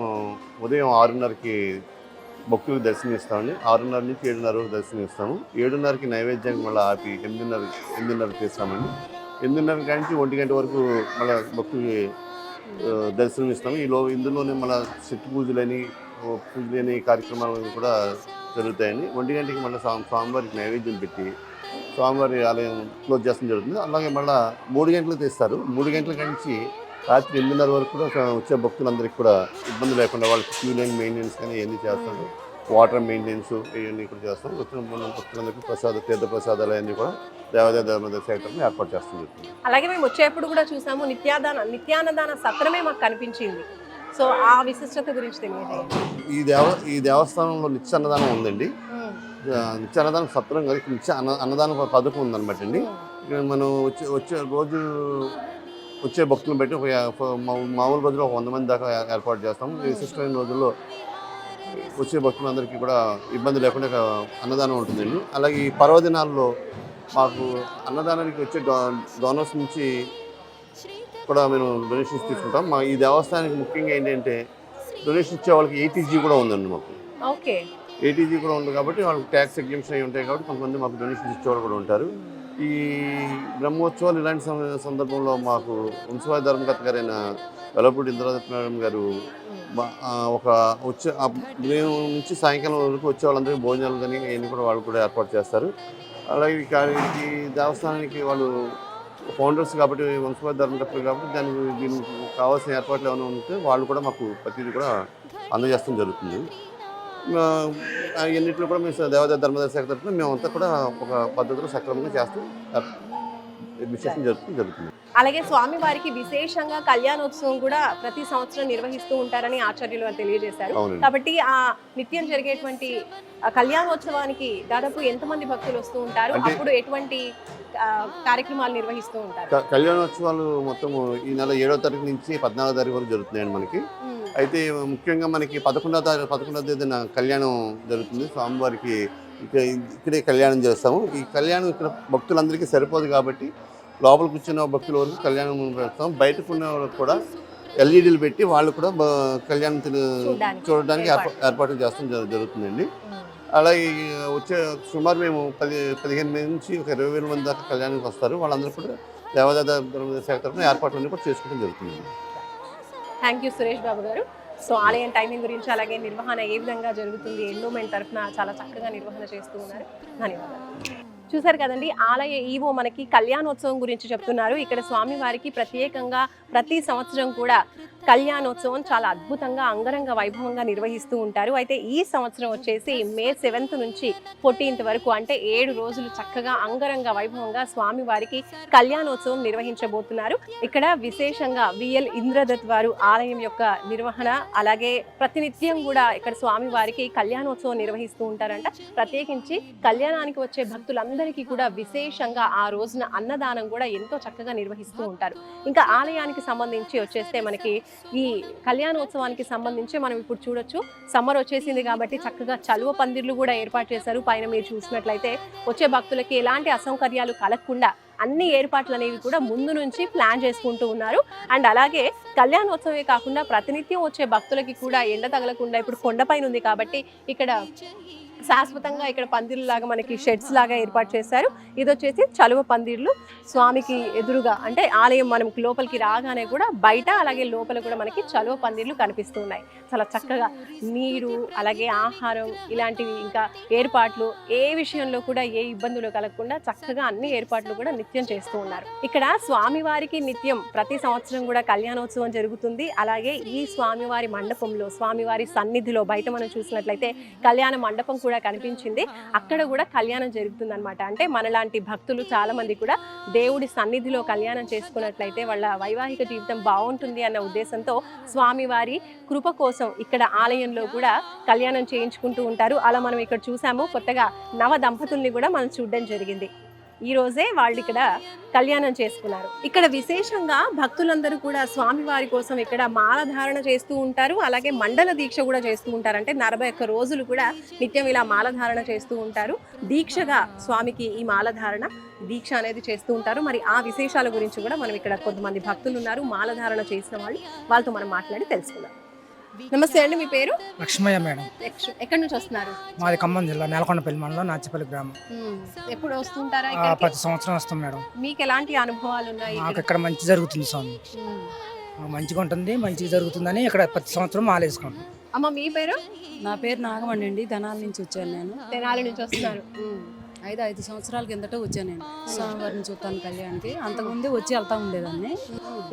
ఉదయం 6:30కి భక్తులకు దర్శనం ఇస్తామండి. 6:30 నుంచి 7:30 వరకు దర్శనం ఇస్తాము. 7:30కి నైవేద్యానికి మళ్ళీ ఆపి 8:30 తీస్తామండి. 8:30 నుంచి 1 గంట వరకు మళ్ళీ భక్తులకి దర్శనం ఇస్తాము. ఇందులోనే మళ్ళీ శక్తి పూజలని కార్యక్రమాలు కూడా జరుగుతాయండి. 1 గంటకి మళ్ళీ స్వామివారికి నైవేద్యం పెట్టి స్వామివారి ఆలయం క్లోజ్ చేస్తడం జరుగుతుంది. అలాగే మళ్ళీ 3 గంటలకు తీస్తారు. 3 గంటల నుంచి రాత్రి 8:30 వరకు కూడా వచ్చే భక్తులందరికీ కూడా ఇబ్బంది లేకుండా వాళ్ళకి క్యూ లైన్ మెయింటెనెన్స్ కానీ ఇవన్నీ చేస్తారు. వాటర్ మెయింటెనెన్స్ ఇవన్నీ కూడా చేస్తాం. వచ్చిన భక్తులందరికీ తీర్థ ప్రసాదాలు అన్నీ కూడా దేవాదాయ ధర్మదాయ శాఖని ఏర్పాటు చేస్తుంది. అలాగే మేము వచ్చేప్పుడు కూడా చూసాము నిత్యాన్నదాన సత్రమే మాకు కనిపించింది. సో ఆ విశిష్టత గురించి తెలియజేయండి. ఈ దేవస్థానంలో నిత్య అన్నదానం ఉందండి. నిత్య అన్నదానం సత్రం కాదు, నిత్య అన్నదానం పథకం ఉందన్నమాట అండి. మనం వచ్చే భక్తులను బట్టి మామూలు రోజుల్లో 100 మంది దాకా ఏర్పాటు చేస్తాము. విశిష్టమైన రోజుల్లో వచ్చే భక్తులందరికీ కూడా ఇబ్బంది లేకుండా అన్నదానం ఉంటుందండి. అలాగే ఈ పర్వదినాల్లో మాకు అన్నదానానికి వచ్చే డోనర్స్ నుంచి కూడా మేము డొనేషన్స్ తీసుకుంటాం. మా ఈ దేవస్థానానికి ముఖ్యంగా ఏంటంటే డొనేషన్ ఇచ్చే వాళ్ళకి ATG కూడా ఉందండి. మాకు ఓకే ATG కూడా ఉంది కాబట్టి వాళ్ళకి ట్యాక్స్ ఎగ్జంప్షన్ అయి ఉంటాయి కాబట్టి కొంతమంది మాకు డొనేషన్స్ ఇచ్చేవాళ్ళు కూడా ఉంటారు. ఈ బ్రహ్మోత్సవాలు ఇలాంటి సందర్భంలో మాకు వంశవాద ధర్మకర్త గారైన వెలపూడి ఇంద్రదత్త మేడం గారు ఉదయం నుంచి సాయంకాలం వరకు వచ్చే వాళ్ళందరికీ భోజనాలు కానీ ఇవన్నీ కూడా వాళ్ళు కూడా ఏర్పాటు చేస్తారు. అలాగే ఈ దేవస్థానానికి వాళ్ళు ఫౌండర్స్ కాబట్టి వంశవాద ధర్మకర్తలు కాబట్టి దీనికి కావాల్సిన ఏర్పాట్లు ఏమైనా ఉంటే వాళ్ళు కూడా మాకు ప్రతిదీ కూడా అందజేస్తడం జరుగుతుంది. ఎన్నింటిలో కూడా మేము దేవాదాయ ధర్మదాయ శాఖ తరఫున మేమంతా కూడా ఒక పద్ధతిలో సక్రమంగా చేస్తూ విశేషం జరుగుతుంది. అలాగే స్వామివారికి విశేషంగా కళ్యాణోత్సవం కూడా ప్రతి సంవత్సరం నిర్వహిస్తూ ఉంటారని ఆచార్యులు వారు తెలియజేశారు. కాబట్టి ఆ నిత్యం జరిగేటువంటి కళ్యాణోత్సవానికి దాదాపు ఎంతమంది భక్తులు వస్తూ ఉంటారు, అప్పుడు ఎటువంటి కార్యక్రమాలు నిర్వహిస్తూ ఉంటారు? కళ్యాణోత్సవాలు మొత్తం ఈ నెల 7వ తారీఖు నుంచి 14వ తారీఖు వరకు జరుగుతున్నాయండి మనకి. అయితే ముఖ్యంగా మనకి 11వ తేదీన కళ్యాణం జరుగుతుంది. స్వామివారికి ఇక్కడే కళ్యాణం చేస్తాము. ఈ కళ్యాణం ఇక్కడ భక్తులందరికీ సరిపోదు కాబట్టి లోపల కూర్చున్న భక్తుల వరకు కళ్యాణం పెడతాం. బయటకు ఉన్న వాళ్ళకి కూడా LEDలు పెట్టి వాళ్ళు కూడా కళ్యాణం చూడడానికి ఏర్పాటు చేస్తాం జరుగుతుందండి. అలాగే వచ్చే సుమారు మేము 15 నుంచి ఒక 20,000 మంది దాకా కళ్యాణానికి వస్తారు. వాళ్ళందరూ కూడా దేవాదాయ ధర్మదాయ శాఖ తరఫున ఏర్పాట్లన్నీ కూడా చేసుకోవడం జరుగుతుంది. థ్యాంక్ యూ సురేష్ బాబు గారు. సో ఆలయం టైమింగ్ గురించి అలాగే నిర్వహణ ఏ విధంగా జరుగుతుంది ఎండోమెంట్ తరఫున చాలా చక్కగా నిర్వహణ చేస్తూ ఉన్నారు. ధన్యవాదాలు. చూసారు కదండి, ఆలయ ఈవో మనకి కళ్యాణోత్సవం గురించి చెప్తున్నారు. ఇక్కడ స్వామివారికి ప్రత్యేకంగా ప్రతి సంవత్సరం కూడా కళ్యాణోత్సవం చాలా అద్భుతంగా అంగరంగ వైభవంగా నిర్వహిస్తూ ఉంటారు. అయితే ఈ సంవత్సరం వచ్చేసి మే 7th నుంచి 14th వరకు అంటే 7 రోజులు చక్కగా అంగరంగ వైభవంగా స్వామివారికి కళ్యాణోత్సవం నిర్వహించబోతున్నారు. ఇక్కడ విశేషంగా VL ఇంద్రదత్ వారు ఆలయం యొక్క నిర్వహణ అలాగే ప్రతినిత్యం కూడా ఇక్కడ స్వామివారికి కళ్యాణోత్సవం నిర్వహిస్తూ ఉంటారంట. ప్రత్యేకించి కళ్యాణానికి వచ్చే భక్తులందరూ అందరికీ కూడా విశేషంగా ఆ రోజున అన్నదానం కూడా ఎంతో చక్కగా నిర్వహిస్తూ ఉంటారు. ఇంకా ఆలయానికి సంబంధించి వచ్చేస్తే మనకి ఈ కళ్యాణోత్సవానికి సంబంధించి మనం ఇప్పుడు చూడొచ్చు, సమ్మర్ వచ్చేసింది కాబట్టి చక్కగా చలువ పందిర్లు కూడా ఏర్పాటు చేశారు. పైన మీరు చూసినట్లయితే వచ్చే భక్తులకి ఎలాంటి అసౌకర్యాలు కలగకుండా అన్ని ఏర్పాట్లు అనేవి కూడా ముందు నుంచి ప్లాన్ చేసుకుంటూ ఉన్నారు. అండ్ అలాగే కళ్యాణోత్సవమే కాకుండా ప్రతినిత్యం వచ్చే భక్తులకి కూడా ఎండ తగలకుండా ఇప్పుడు కొండపైన ఉంది కాబట్టి ఇక్కడ శాశ్వతంగా ఇక్కడ పందిర్లు లాగా మనకి షెడ్స్ లాగా ఏర్పాటు చేశారు. ఇది వచ్చేసి చలువ పందిర్లు. స్వామికి ఎదురుగా అంటే ఆలయం మనం లోపలికి రాగానే కూడా బయట అలాగే లోపల కూడా మనకి చలువ పందిర్లు కనిపిస్తున్నాయి. చాలా చక్కగా నీరు అలాగే ఆహారం ఇలాంటివి ఇంకా ఏర్పాట్లు ఏ విషయంలో కూడా ఏ ఇబ్బందులు కలగకుండా చక్కగా అన్ని ఏర్పాట్లు కూడా నిత్యం చేస్తూ ఉన్నారు. ఇక్కడ స్వామివారికి నిత్యం ప్రతి సంవత్సరం కూడా కళ్యాణోత్సవం జరుగుతుంది. అలాగే ఈ స్వామివారి మండపంలో స్వామివారి సన్నిధిలో బయట మనం చూసినట్లయితే కళ్యాణ మండపం కూడా కనిపించింది. అక్కడ కూడా కళ్యాణం జరుగుతుంది అనమాట. అంటే మనలాంటి భక్తులు చాలా మంది కూడా దేవుడి సన్నిధిలో కళ్యాణం చేసుకున్నట్లయితే వాళ్ళ వైవాహిక జీవితం బాగుంటుంది అన్న ఉద్దేశంతో స్వామివారి కృప కోసం ఇక్కడ ఆలయంలో కూడా కళ్యాణం చేయించుకుంటూ ఉంటారు. అలా మనం ఇక్కడ చూసాము. కొత్తగా నవ దంపతుల్ని కూడా మనం చూడడం జరిగింది. ఈ రోజే వాళ్ళు ఇక్కడ కళ్యాణం చేసుకున్నారు. ఇక్కడ విశేషంగా భక్తులందరూ కూడా స్వామివారి కోసం ఇక్కడ మాలధారణ చేస్తూ ఉంటారు. అలాగే మండల దీక్ష కూడా చేస్తూ ఉంటారు. అంటే 41 రోజులు కూడా నిత్యం ఇలా మాలధారణ చేస్తూ ఉంటారు. దీక్షగా స్వామికి ఈ మాలధారణ దీక్ష అనేది చేస్తూ ఉంటారు. మరి ఆ విశేషాల గురించి కూడా మనం ఇక్కడ కొంతమంది భక్తులు ఉన్నారు మాలధారణ చేసిన వాళ్ళు, వాళ్ళతో మనం మాట్లాడి తెలుసుకుందాం. నమస్తే అండి, మీ పేరు? లక్ష్మయ్య మేడం. ఎక్కడి నుంచి వస్తున్నారు? మాది ఖమ్మం జిల్లా నేలకొండపల్లి మండలం నాచిపల్లి గ్రామం. ఎప్పుడు వస్తుంటారా? ప్రతి సంవత్సరం వస్తాం మేడం. మీకు ఎలాంటి అనుభవాలు ఉన్నాయి? మాకు ఇక్కడ మంచి జరుగుతుంది స్వామి, మంచిగా ఉంటుంది, మంచిగా జరుగుతుందని ఇక్కడ ప్రతి సంవత్సరం మాలేసుకుంటాం. అమ్మ మీ పేరు? నా పేరు నాగమణి అండి. తెనాలి నుంచి వచ్చాను నేను. తెనాలి నుంచి వస్తున్నారు. 5 సంవత్సరాల కిందట వచ్చాను నేను స్వామివారిని చూస్తాను కళ్యాణానికి. అంతకుముందే వచ్చి వెళ్తా ఉండేదాన్ని.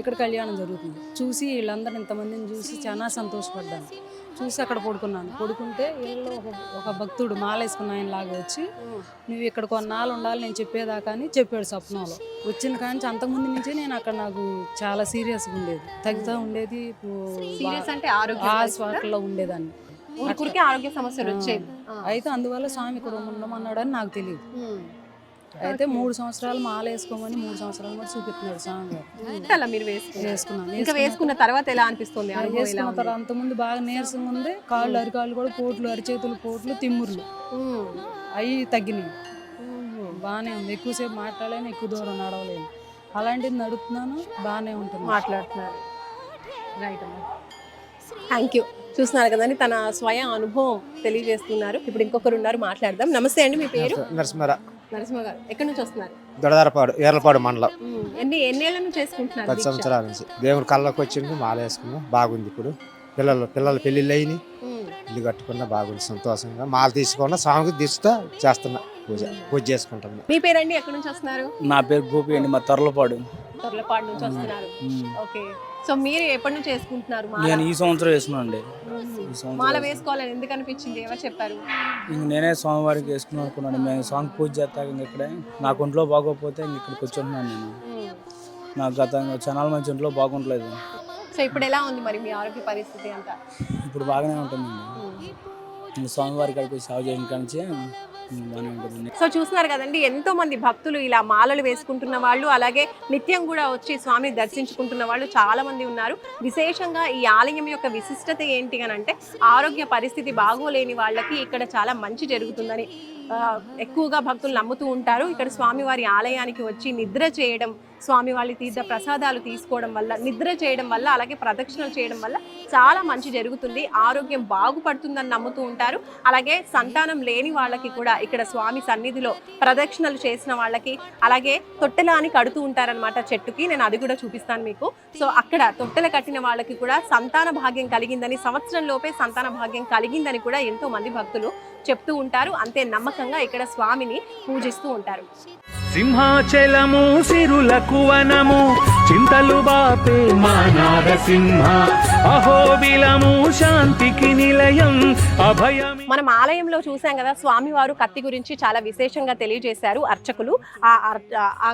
ఇక్కడ కళ్యాణం జరుగుతుంది చూసి వీళ్ళందరూ ఇంతమందిని చూసి చాలా సంతోషపడ్డాను. చూసి అక్కడ పడుకుంటే వీళ్ళు ఒక భక్తుడు మాలేసుకున్న ఆయన లాగా వచ్చి నువ్వు ఇక్కడ కొన్నాళ్ళు ఉండాలి నేను చెప్పేదాకా అని చెప్పాడు స్వప్నంలో. వచ్చిన కానీ అంతకుముందు నుంచి నేను అక్కడ నాకు చాలా సీరియస్గా ఉండేది, తగ్గుతూ ఉండేది, హాస్పిటల్లో ఉండేదాన్ని. ఆరోగ్య సమస్యలు వచ్చేవి. అయితే అందువల్ల స్వామి ఇక్కడ ఉండమన్నాడని నాకు తెలియదు. అయితే 3 సంవత్సరాలు మాల వేసుకోమని 3 సంవత్సరాలు కూడా చూపిస్తున్నాడు స్వామి గారు. వేసుకున్నాను. వేసుకున్న తర్వాత ఎలా అనిపిస్తుంది? వేసుకున్న తర్వాత అంతకుముందు బాగా నీరసంగా ఉంది. కాళ్ళు అరికాళ్ళు కూడా పోట్లు, అరిచేతులు పోట్లు, తిమ్ముర్లు అవి తగ్గినాయి. బాగానే ఉంది. ఎక్కువసేపు మాట్లాడలేను, ఎక్కువ దూరం నడవలేను. అలాంటిది నడుపుతున్నాను, బాగానే ఉంటుంది. మాట్లాడుతున్నారు. రైట్ అమ్మా, థ్యాంక్ యూ. చూస్తున్నారు కదండి, తన స్వయం అనుభవం తెలియజేస్తున్నారు. ఇప్పుడు ఇంకొకరు ఉన్నారు, మాట్లాడదాం. నమస్తే అండి, మీ పేరు? నరసింహ గారు. ఎక్కడి నుంచి వస్తున్నారు? దొడదారపాడు, ఏర్లపాడు మండలం. ఎన్నేళ్ల నుంచి చేసుకుంటున్నారు? 10 సంవత్సరాల నుంచి. దేవుడు కళ్ళకి వచ్చింది, మాల వేసుకున్నాం, బాగుంది. ఇప్పుడు పిల్లల పెళ్ళిళ్ళు అయినాయి, ఇల్లు కట్టుకున్నా, బాగుంది, సంతోషంగా. మాల తీసుకున్నా, స్వామికి దిష్ట చేస్తున్నా, పూజ చేసుకుంటున్నా. మీ పేరండి? ఎక్కడి నుంచి వస్తున్నారు? నా పేరు గోపి అండి, మా తొర్లపాడు నుంచి వస్తున్నారు. ఓకే, సో మీరు ఎప్పటి నుంచి వేసుకుంటున్నారు? నేను ఈ సంవత్సరం వేసుకున్నాను అండి. మాల వేసుకోవాలని ఎందుకు అనిపించింది? ఎవరు చెప్పారు? ఇంక నేనే స్వామివారికి వేసుకున్నాను అనుకున్నాను. మేము స్వామి పూజ చేస్తాక ఇంక ఇక్కడే నాకు ఒంట్లో బాగోకపోతే ఇంక ఇక్కడికి వచ్చి ఉంటున్నాను నేను. నాకు గత చాలా మంచి ఒంట్లో బాగుంటలేదు. సో ఇప్పుడు ఎలా ఉంది మరి మీ ఆరోగ్య పరిస్థితి అంతా? ఇప్పుడు బాగానే ఉంటుందండి. ఇంక స్వామివారి కాడికి సేవ చేయడానికి బాగానే ఉంటుంది. సో చూస్తున్నారు కదండి, ఎంతో మంది భక్తులు ఇలా మాలలు వేసుకుంటున్న వాళ్ళు, అలాగే నిత్యం కూడా వచ్చి స్వామిని దర్శించుకుంటున్న వాళ్ళు చాలా మంది ఉన్నారు. విశేషంగా ఈ ఆలయం యొక్క విశిష్టత ఏంటి అని అంటే, ఆరోగ్య పరిస్థితి బాగోలేని వాళ్ళకి ఇక్కడ చాలా మంచి జరుగుతుందని ఎక్కువగా భక్తులు నమ్ముతూ ఉంటారు. ఇక్కడ స్వామివారి ఆలయానికి వచ్చి నిద్ర చేయడం, స్వామివారి తీర్థ ప్రసాదాలు తీసుకోవడం వల్ల, నిద్ర చేయడం వల్ల, అలాగే ప్రదక్షిణలు చేయడం వల్ల చాలా మంచి జరుగుతుంది, ఆరోగ్యం బాగుపడుతుందని నమ్ముతూ ఉంటారు. అలాగే సంతానం లేని వాళ్ళకి కూడా ఇక్కడ స్వామి సన్నిధిలో ప్రదక్షిణలు చేసిన వాళ్ళకి, అలాగే తొట్టెల అని కడుతూ ఉంటారనమాట చెట్టుకి. నేను అది కూడా చూపిస్తాను మీకు. సో అక్కడ తొట్టెల కట్టిన వాళ్ళకి కూడా సంతాన భాగ్యం కలిగిందని, సంవత్సరం లోపే సంతాన భాగ్యం కలిగిందని కూడా ఎంతో మంది భక్తులు చెప్తూ ఉంటారు. అంతే నమ్మకంగా ఇక్కడ స్వామిని పూజిస్తూ ఉంటారు. సింహాచలము సిరులకు వనము, చింతలు బాపే మా నారసింహ, అహోబిలము శాంతికి నిలయం, అభయం. మనం ఆలయంలో చూసాం కదా, స్వామివారు కత్తి గురించి చాలా విశేషంగా తెలియజేశారు అర్చకులు. ఆ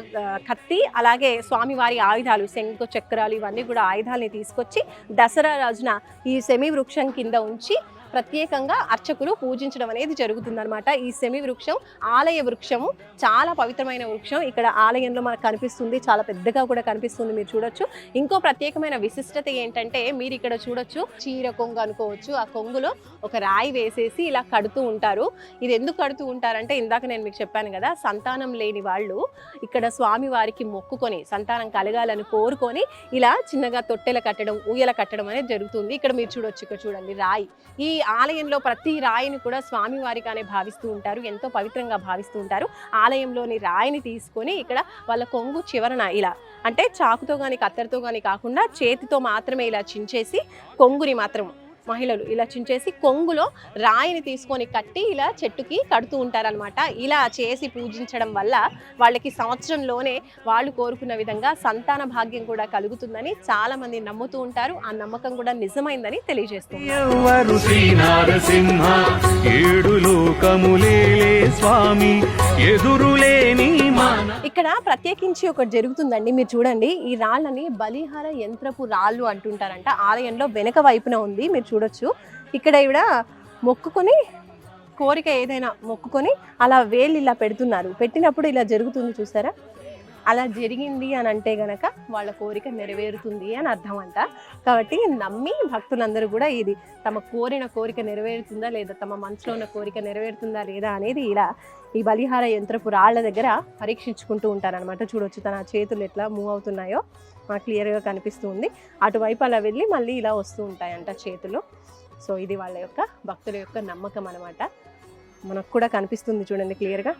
కత్తి అలాగే స్వామివారి ఆయుధాలు, శంకు చక్రాలు, ఇవన్నీ కూడా ఆయుధాలని తీసుకొచ్చి దసరా రోజున ఈ సెమి వృక్షం కింద ఉంచి ప్రత్యేకంగా అర్చకులు పూజించడం అనేది జరుగుతుందన్నమాట. ఈ సెమి వృక్షం ఆలయ వృక్షము, చాలా పవిత్రమైన వృక్షం. ఇక్కడ ఆలయంలో మనకు కనిపిస్తుంది, చాలా పెద్దగా కూడా కనిపిస్తుంది, మీరు చూడొచ్చు. ఇంకో ప్రత్యేకమైన విశిష్టత ఏంటంటే మీరు ఇక్కడ చూడొచ్చు, చీర కొంగు అనుకోవచ్చు. ఆ కొంగులో ఒక రాయి వేసేసి ఇలా కడుతూ ఉంటారు. ఇది ఎందుకు కడుతూ ఉంటారంటే ఇందాక నేను మీకు చెప్పాను కదా, సంతానం లేని వాళ్ళు ఇక్కడ స్వామి వారికి మొక్కుకొని సంతానం కలగాలని కోరుకొని ఇలా చిన్నగా తొట్టెల కట్టడం, ఊయల కట్టడం అనేది జరుగుతుంది. ఇక్కడ మీరు చూడొచ్చు, ఇక్కడ చూడండి రాయి. ఈ ఆలయంలో ప్రతి రాయిని కూడా స్వామి వారిగానే భావిస్తూ ఉంటారు, ఎంతో పవిత్రంగా భావిస్తూ ఉంటారు. ఆలయంలోని రాయిని తీసుకొని ఇక్కడ వాళ్ళ కొంగు చివరన ఇలా అంటే చాకుతో కానీ కత్తెరతో కానీ కాకుండా చేతితో మాత్రమే ఇలా చించేసి కొంగుని మాత్రం మహిళలు ఇలా చించేసి కొంగులో రాయిని తీసుకొని కట్టి ఇలా చెట్టుకి కడుతూ ఉంటారనమాట. ఇలా చేసి పూజించడం వల్ల వాళ్ళకి సంవత్సరంలోనే వాళ్ళు కోరుకున్న విధంగా సంతాన భాగ్యం కూడా కలుగుతుందని చాలా మంది నమ్ముతూ ఉంటారు. ఆ నమ్మకం కూడా నిజమైందని తెలియజేస్తుంది. ఎవరు శ్రీ నరసింహ ఏడు లోకములేలే స్వామి ఎదురులేని ఇక్కడ ప్రత్యేకించి ఒకటి జరుగుతుందండి, మీరు చూడండి. ఈ రాళ్ళని బలిహార యంత్రపు రాళ్ళు అంటుంటారంట. ఆలయంలో వెనక వైపున ఉంది, మీరు చూడొచ్చు. ఇక్కడ ఈవిడ మొక్కుకొని కోరిక ఏదైనా మొక్కుకొని అలా వేళ్ళు ఇలా పెడుతున్నారు. పెట్టినప్పుడు ఇలా జరుగుతుంది, చూసారా? అలా జరిగింది అని అంటే గనక వాళ్ళ కోరిక నెరవేరుతుంది అని అర్థం అంట. కాబట్టి నమ్మి భక్తులందరూ కూడా ఇది తమ కోరిన కోరిక నెరవేరుతుందా లేదా, తమ మనసులో ఉన్న కోరిక నెరవేరుతుందా లేదా అనేది ఇలా ఈ బలిహార యంత్రపు రాళ్ల దగ్గర పరీక్షించుకుంటూ ఉంటారనమాట. చూడొచ్చు తన చేతులు ఎట్లా మూవ్ అవుతున్నాయో క్లియర్గా కనిపిస్తూ ఉంది. అటువైపు అలా వెళ్ళి మళ్ళీ ఇలా వస్తూ ఉంటాయంట చేతులు. సో ఇది వాళ్ళ యొక్క భక్తుల యొక్క నమ్మకం అనమాట. మనకు కూడా కనిపిస్తుంది చూడండి క్లియర్గా.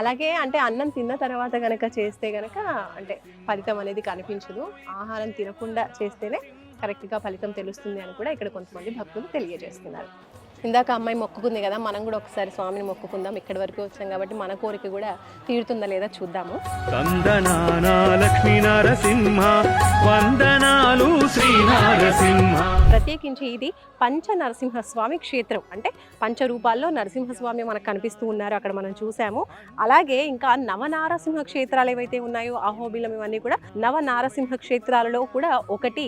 అలాగే అంటే అన్నం తిన్న తర్వాత కనుక చేస్తే కనుక అంటే ఫలితం అనేది కనిపించదు. ఆహారం తినకుండా చేస్తేనే కరెక్ట్గా ఫలితం తెలుస్తుంది అని కూడా ఇక్కడ కొంతమంది భక్తులు తెలియజేస్తున్నారు. ఇందాక అమ్మాయి మొక్కుకుంది కదా, మనం కూడా ఒకసారి స్వామిని మొక్కుకుందాం. ఇక్కడి వరకు వచ్చాం కాబట్టి మన కోరిక కూడా తీరుతుందా లేదా చూద్దాము. లక్ష్మీ నరసింహ వందనాలు శ్రీ నరసింహ. ప్రత్యేకించి ఇది పంచ నరసింహస్వామి క్షేత్రం, అంటే పంచరూపాల్లో నరసింహస్వామి మనకు కనిపిస్తూ ఉన్నారు, అక్కడ మనం చూసాము. అలాగే ఇంకా నవనారసింహ క్షేత్రాలు ఏవైతే ఉన్నాయో అహోబిలం ఇవన్నీ కూడా నవనారసింహ క్షేత్రాలలో కూడా ఒకటి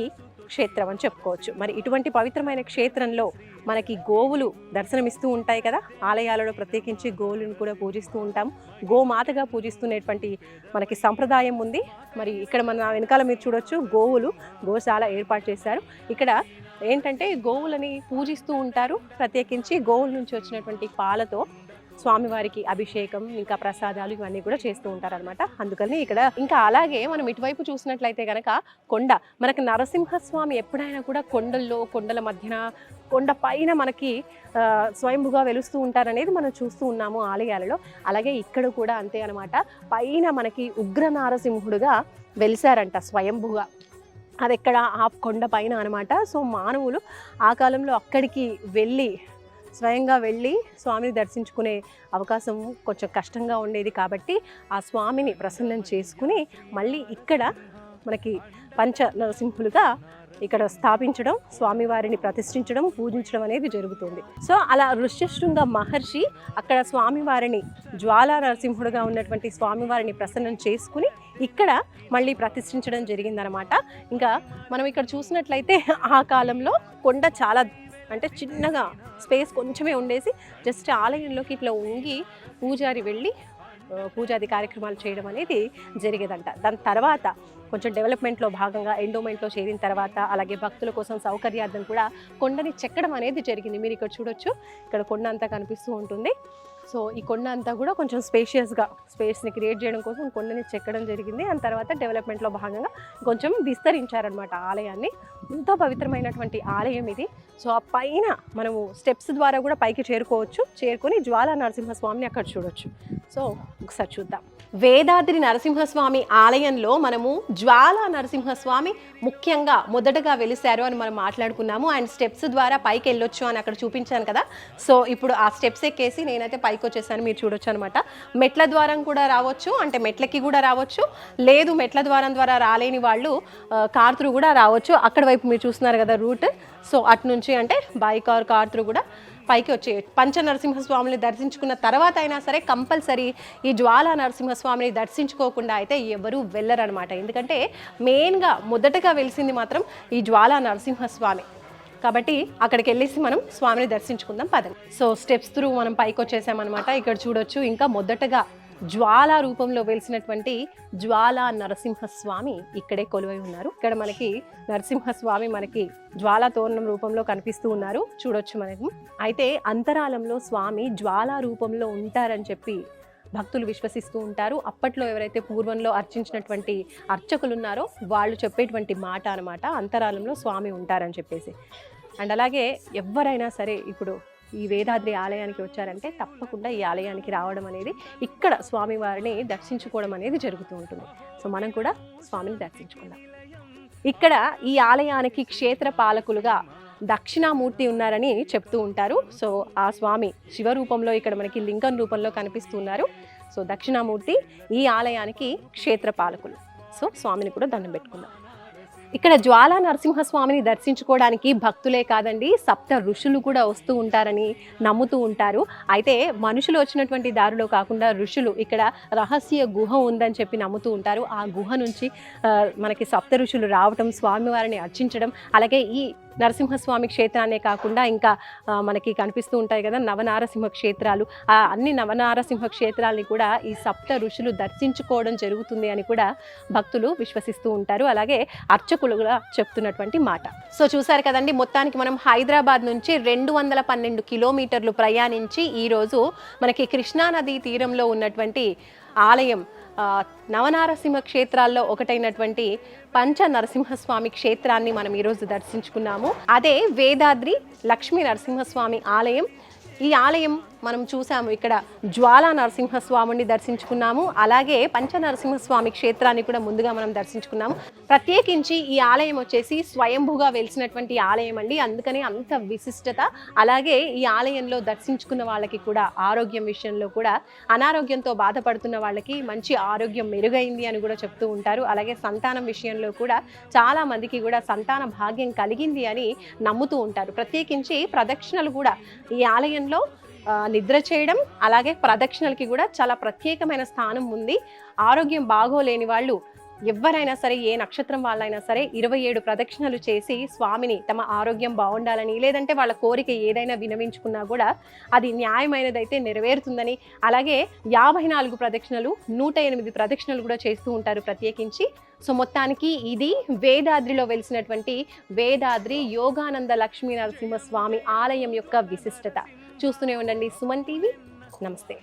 ఈ క్షేత్రం అని చెప్పుకోవచ్చు. మరి ఇటువంటి పవిత్రమైన క్షేత్రంలో మనకి గోవులు దర్శనమిస్తూ ఉంటాయి కదా, ఆలయాలలో ప్రత్యేకించి గోవులను కూడా పూజిస్తూ ఉంటాము. గోమాతగా పూజిస్తున్నటువంటి మనకి సంప్రదాయం ఉంది. మరి ఇక్కడ మన వెనకాల మీరు చూడొచ్చు, గోశాల ఏర్పాటు చేశారు. ఇక్కడ ఏంటంటే గోవులని పూజిస్తూ ఉంటారు. ప్రత్యేకించి గోవుల నుంచి వచ్చినటువంటి పాలతో స్వామివారికి అభిషేకం ఇంకా ప్రసాదాలు ఇవన్నీ కూడా చేస్తూ ఉంటారనమాట. అందుకని ఇక్కడ ఇంకా అలాగే మనం ఇటువైపు చూసినట్లయితే కనుక కొండ, మనకి నరసింహస్వామి ఎప్పుడైనా కూడా కొండల్లో, కొండల మధ్యన, కొండ పైన మనకి స్వయంభుగా వెలుస్తూ ఉంటారనేది మనం చూస్తూ ఉన్నాము ఆలయాలలో. అలాగే ఇక్కడ కూడా అంతే అనమాట. పైన మనకి ఉగ్ర నారసింహుడుగా వెలిసారంట స్వయంభుగా. అది ఎక్కడ ఆ కొండ పైన అనమాట. సో మానవులు ఆ కాలంలో అక్కడికి స్వయంగా వెళ్ళి స్వామిని దర్శించుకునే అవకాశం కొంచెం కష్టంగా ఉండేది. కాబట్టి ఆ స్వామిని ప్రసన్నం చేసుకుని మళ్ళీ ఇక్కడ మనకి పంచ నరసింహులుగా ఇక్కడ స్థాపించడం, స్వామివారిని ప్రతిష్ఠించడం, పూజించడం అనేది జరుగుతుంది. సో అలా ఋష్యశృంగ మహర్షి అక్కడ స్వామివారిని జ్వాలా నరసింహుడుగా ఉన్నటువంటి స్వామివారిని ప్రసన్నం చేసుకుని ఇక్కడ మళ్ళీ ప్రతిష్ఠించడం జరిగిందనమాట. ఇంకా మనం ఇక్కడ చూసినట్లయితే ఆ కాలంలో కొండ చాలా అంటే చిన్నగా స్పేస్ కొంచెమే ఉండేసి జస్ట్ ఆలయంలోకి ఇట్లా ఉంగి పూజారి వెళ్ళి పూజాది కార్యక్రమాలు చేయడం అనేది జరిగేదంట. దాని తర్వాత కొంచెం డెవలప్మెంట్లో భాగంగా ఎండోమెంట్లో చేరిన తర్వాత అలాగే భక్తుల కోసం సౌకర్యార్థం కూడా కొండని చెక్కడం అనేది జరిగింది. మీరు ఇక్కడ చూడొచ్చు, ఇక్కడ కొండ అంతా కనిపిస్తూ ఉంటుంది. సో ఈ కొండ అంతా కూడా కొంచెం స్పేస్ని క్రియేట్ చేయడం కోసం కొండని చెక్కడం జరిగింది. దాని తర్వాత డెవలప్మెంట్లో భాగంగా కొంచెం విస్తరించారనమాట ఆలయాన్ని. ఎంతో పవిత్రమైనటువంటి ఆలయం ఇది. సో ఆ పైన మనము స్టెప్స్ ద్వారా కూడా పైకి చేరుకొని జ్వాలా నరసింహస్వామిని అక్కడ చూడొచ్చు. సో ఒకసారి చూద్దాం. వేదాద్రి నరసింహస్వామి ఆలయంలో మనము జ్వాలా నరసింహస్వామి ముఖ్యంగా మొదటగా వెలిశారు అని మనం మాట్లాడుకున్నాము. అండ్ స్టెప్స్ ద్వారా పైకి వెళ్ళొచ్చు అని అక్కడ చూపించాను కదా. సో ఇప్పుడు ఆ స్టెప్స్ ఎక్కేసి నేనైతే పైకి వచ్చేసాను, మీరు చూడొచ్చు అనమాట. మెట్ల ద్వారం కూడా రావచ్చు, అంటే మెట్లకి కూడా రావచ్చు. లేదు మెట్ల ద్వారం ద్వారా రాలేని వాళ్ళు కార్ త్రూ కూడా రావచ్చు. అక్కడ వైపు మీరు చూస్తున్నారు కదా రూట్. సో అటు నుంచి అంటే బైక్ ఆర్ కార్ త్రూ కూడా పైకి వచ్చే పంచ నరసింహస్వామిని దర్శించుకున్న తర్వాత అయినా సరే కంపల్సరీ ఈ జ్వాలా నరసింహస్వామిని దర్శించుకోకుండా అయితే ఎవరూ వెళ్ళరనమాట. ఎందుకంటే మెయిన్గా మొదటగా వెలిసింది మాత్రం ఈ జ్వాలా నరసింహస్వామి. కాబట్టి అక్కడికి వెళ్ళేసి మనం స్వామిని దర్శించుకుందాం పదండి. సో స్టెప్స్ త్రూ మనం పైకి వచ్చేసామన్నమాట. ఇక్కడ చూడొచ్చు ఇంకా మొదటగా జ్వాలా రూపంలో వెలిసినటువంటి జ్వాలా నరసింహస్వామి ఇక్కడే కొలువై ఉన్నారు. ఇక్కడ మనకి నరసింహస్వామి మనకి జ్వాలా తోరణం రూపంలో కనిపిస్తూ ఉన్నారు, చూడొచ్చు మనకు. అయితే అంతరాలంలో స్వామి జ్వాలా రూపంలో ఉంటారని చెప్పి భక్తులు విశ్వసిస్తూ ఉంటారు. అప్పట్లో ఎవరైతే పూర్వంలో అర్చించినటువంటి అర్చకులు ఉన్నారో వాళ్ళు చెప్పేటువంటి మాట అనమాట, అంతరాలంలో స్వామి ఉంటారని చెప్పేసి. అండ్ అలాగే ఎవరైనా సరే ఇప్పుడు ఈ వేదాద్రి ఆలయానికి వచ్చారంటే తప్పకుండా ఈ ఆలయానికి రావడం అనేది, ఇక్కడ స్వామివారిని దర్శించుకోవడం అనేది జరుగుతూ ఉంటుంది. సో మనం కూడా స్వామిని దర్శించుకుందాం. ఇక్కడ ఈ ఆలయానికి క్షేత్ర పాలకులుగా దక్షిణామూర్తి ఉన్నారని చెప్తూ ఉంటారు. సో ఆ స్వామి శివరూపంలో ఇక్కడ మనకి లింగం రూపంలో కనిపిస్తున్నారు. సో దక్షిణామూర్తి ఈ ఆలయానికి క్షేత్ర పాలకులు. సో స్వామిని కూడా దండం పెట్టుకుందాం. ఇక్కడ జ్వాలా నరసింహస్వామిని దర్శించుకోవడానికి భక్తులే కాదండి, సప్త ఋషులు కూడా వస్తూ ఉంటారని నమ్ముతూ ఉంటారు. అయితే మనుషులు వచ్చినటువంటి దారిలో కాకుండా ఋషులు ఇక్కడ రహస్య గుహ ఉందని చెప్పి నమ్ముతూ ఉంటారు. ఆ గుహ నుంచి మనకి సప్త ఋషులు రావటం, స్వామివారిని అర్చించడం, అలాగే ఈ నరసింహస్వామి క్షేత్రాన్నే కాకుండా ఇంకా మనకి కనిపిస్తూ ఉంటాయి కదా నవనారసింహ క్షేత్రాలు, ఆ అన్ని నవనారసింహ క్షేత్రాలని కూడా ఈ సప్త ఋషులు దర్శించుకోవడం జరుగుతుంది అని కూడా భక్తులు విశ్వసిస్తూ ఉంటారు. అలాగే అర్చకులు కూడా చెప్తున్నటువంటి మాట. సో చూసారు కదండి, మొత్తానికి మనం హైదరాబాద్ నుంచి 212 కిలోమీటర్లు ప్రయాణించి ఈరోజు మనకి కృష్ణానదీ తీరంలో ఉన్నటువంటి ఆలయం నవనారసింహ క్షేత్రాల్లో ఒకటైనటువంటి పంచ నరసింహస్వామి క్షేత్రాన్ని మనం ఈరోజు దర్శించుకున్నాము. అదే వేదాద్రి లక్ష్మీ నరసింహస్వామి ఆలయం. ఈ ఆలయం మనం చూసాము, ఇక్కడ జ్వాలా నరసింహస్వామిని దర్శించుకున్నాము, అలాగే పంచ నరసింహస్వామి క్షేత్రాన్ని కూడా ముందుగా మనం దర్శించుకున్నాము. ప్రత్యేకించి ఈ ఆలయం వచ్చేసి స్వయంభుగా వెలిసినటువంటి ఆలయం అండి, అందుకని అంత విశిష్టత. అలాగే ఈ ఆలయంలో దర్శించుకున్న వాళ్ళకి కూడా ఆరోగ్యం విషయంలో కూడా అనారోగ్యంతో బాధపడుతున్న వాళ్ళకి మంచి ఆరోగ్యం మెరుగైంది అని కూడా చెప్తూ ఉంటారు. అలాగే సంతానం విషయంలో కూడా చాలా మందికి కూడా సంతాన భాగ్యం కలిగింది అని నమ్ముతూ ఉంటారు. ప్రత్యేకించి ప్రదక్షిణలు కూడా ఈ ఆలయంలో నిద్ర చేయడం, అలాగే ప్రదక్షిణలకి కూడా చాలా ప్రత్యేకమైన స్థానం ఉంది. ఆరోగ్యం బాగోలేని వాళ్ళు ఎవరైనా సరే, ఏ నక్షత్రం వాళ్ళైనా సరే 27 ప్రదక్షిణలు చేసి స్వామిని తమ ఆరోగ్యం బాగుండాలని, లేదంటే వాళ్ళ కోరిక ఏదైనా వినవించుకున్నా కూడా అది న్యాయమైనదైతే నెరవేరుతుందని, అలాగే 54 ప్రదక్షిణలు 108 ప్రదక్షిణలు కూడా చేస్తూ ఉంటారు ప్రత్యేకించి. సో మొత్తానికి ఇది వేదాద్రిలో వెలిసినటువంటి వేదాద్రి యోగానంద లక్ష్మీ నరసింహస్వామి ఆలయం యొక్క విశిష్టత. చూస్తూనే ఉండండి సుమన్ టీవీ. నమస్తే.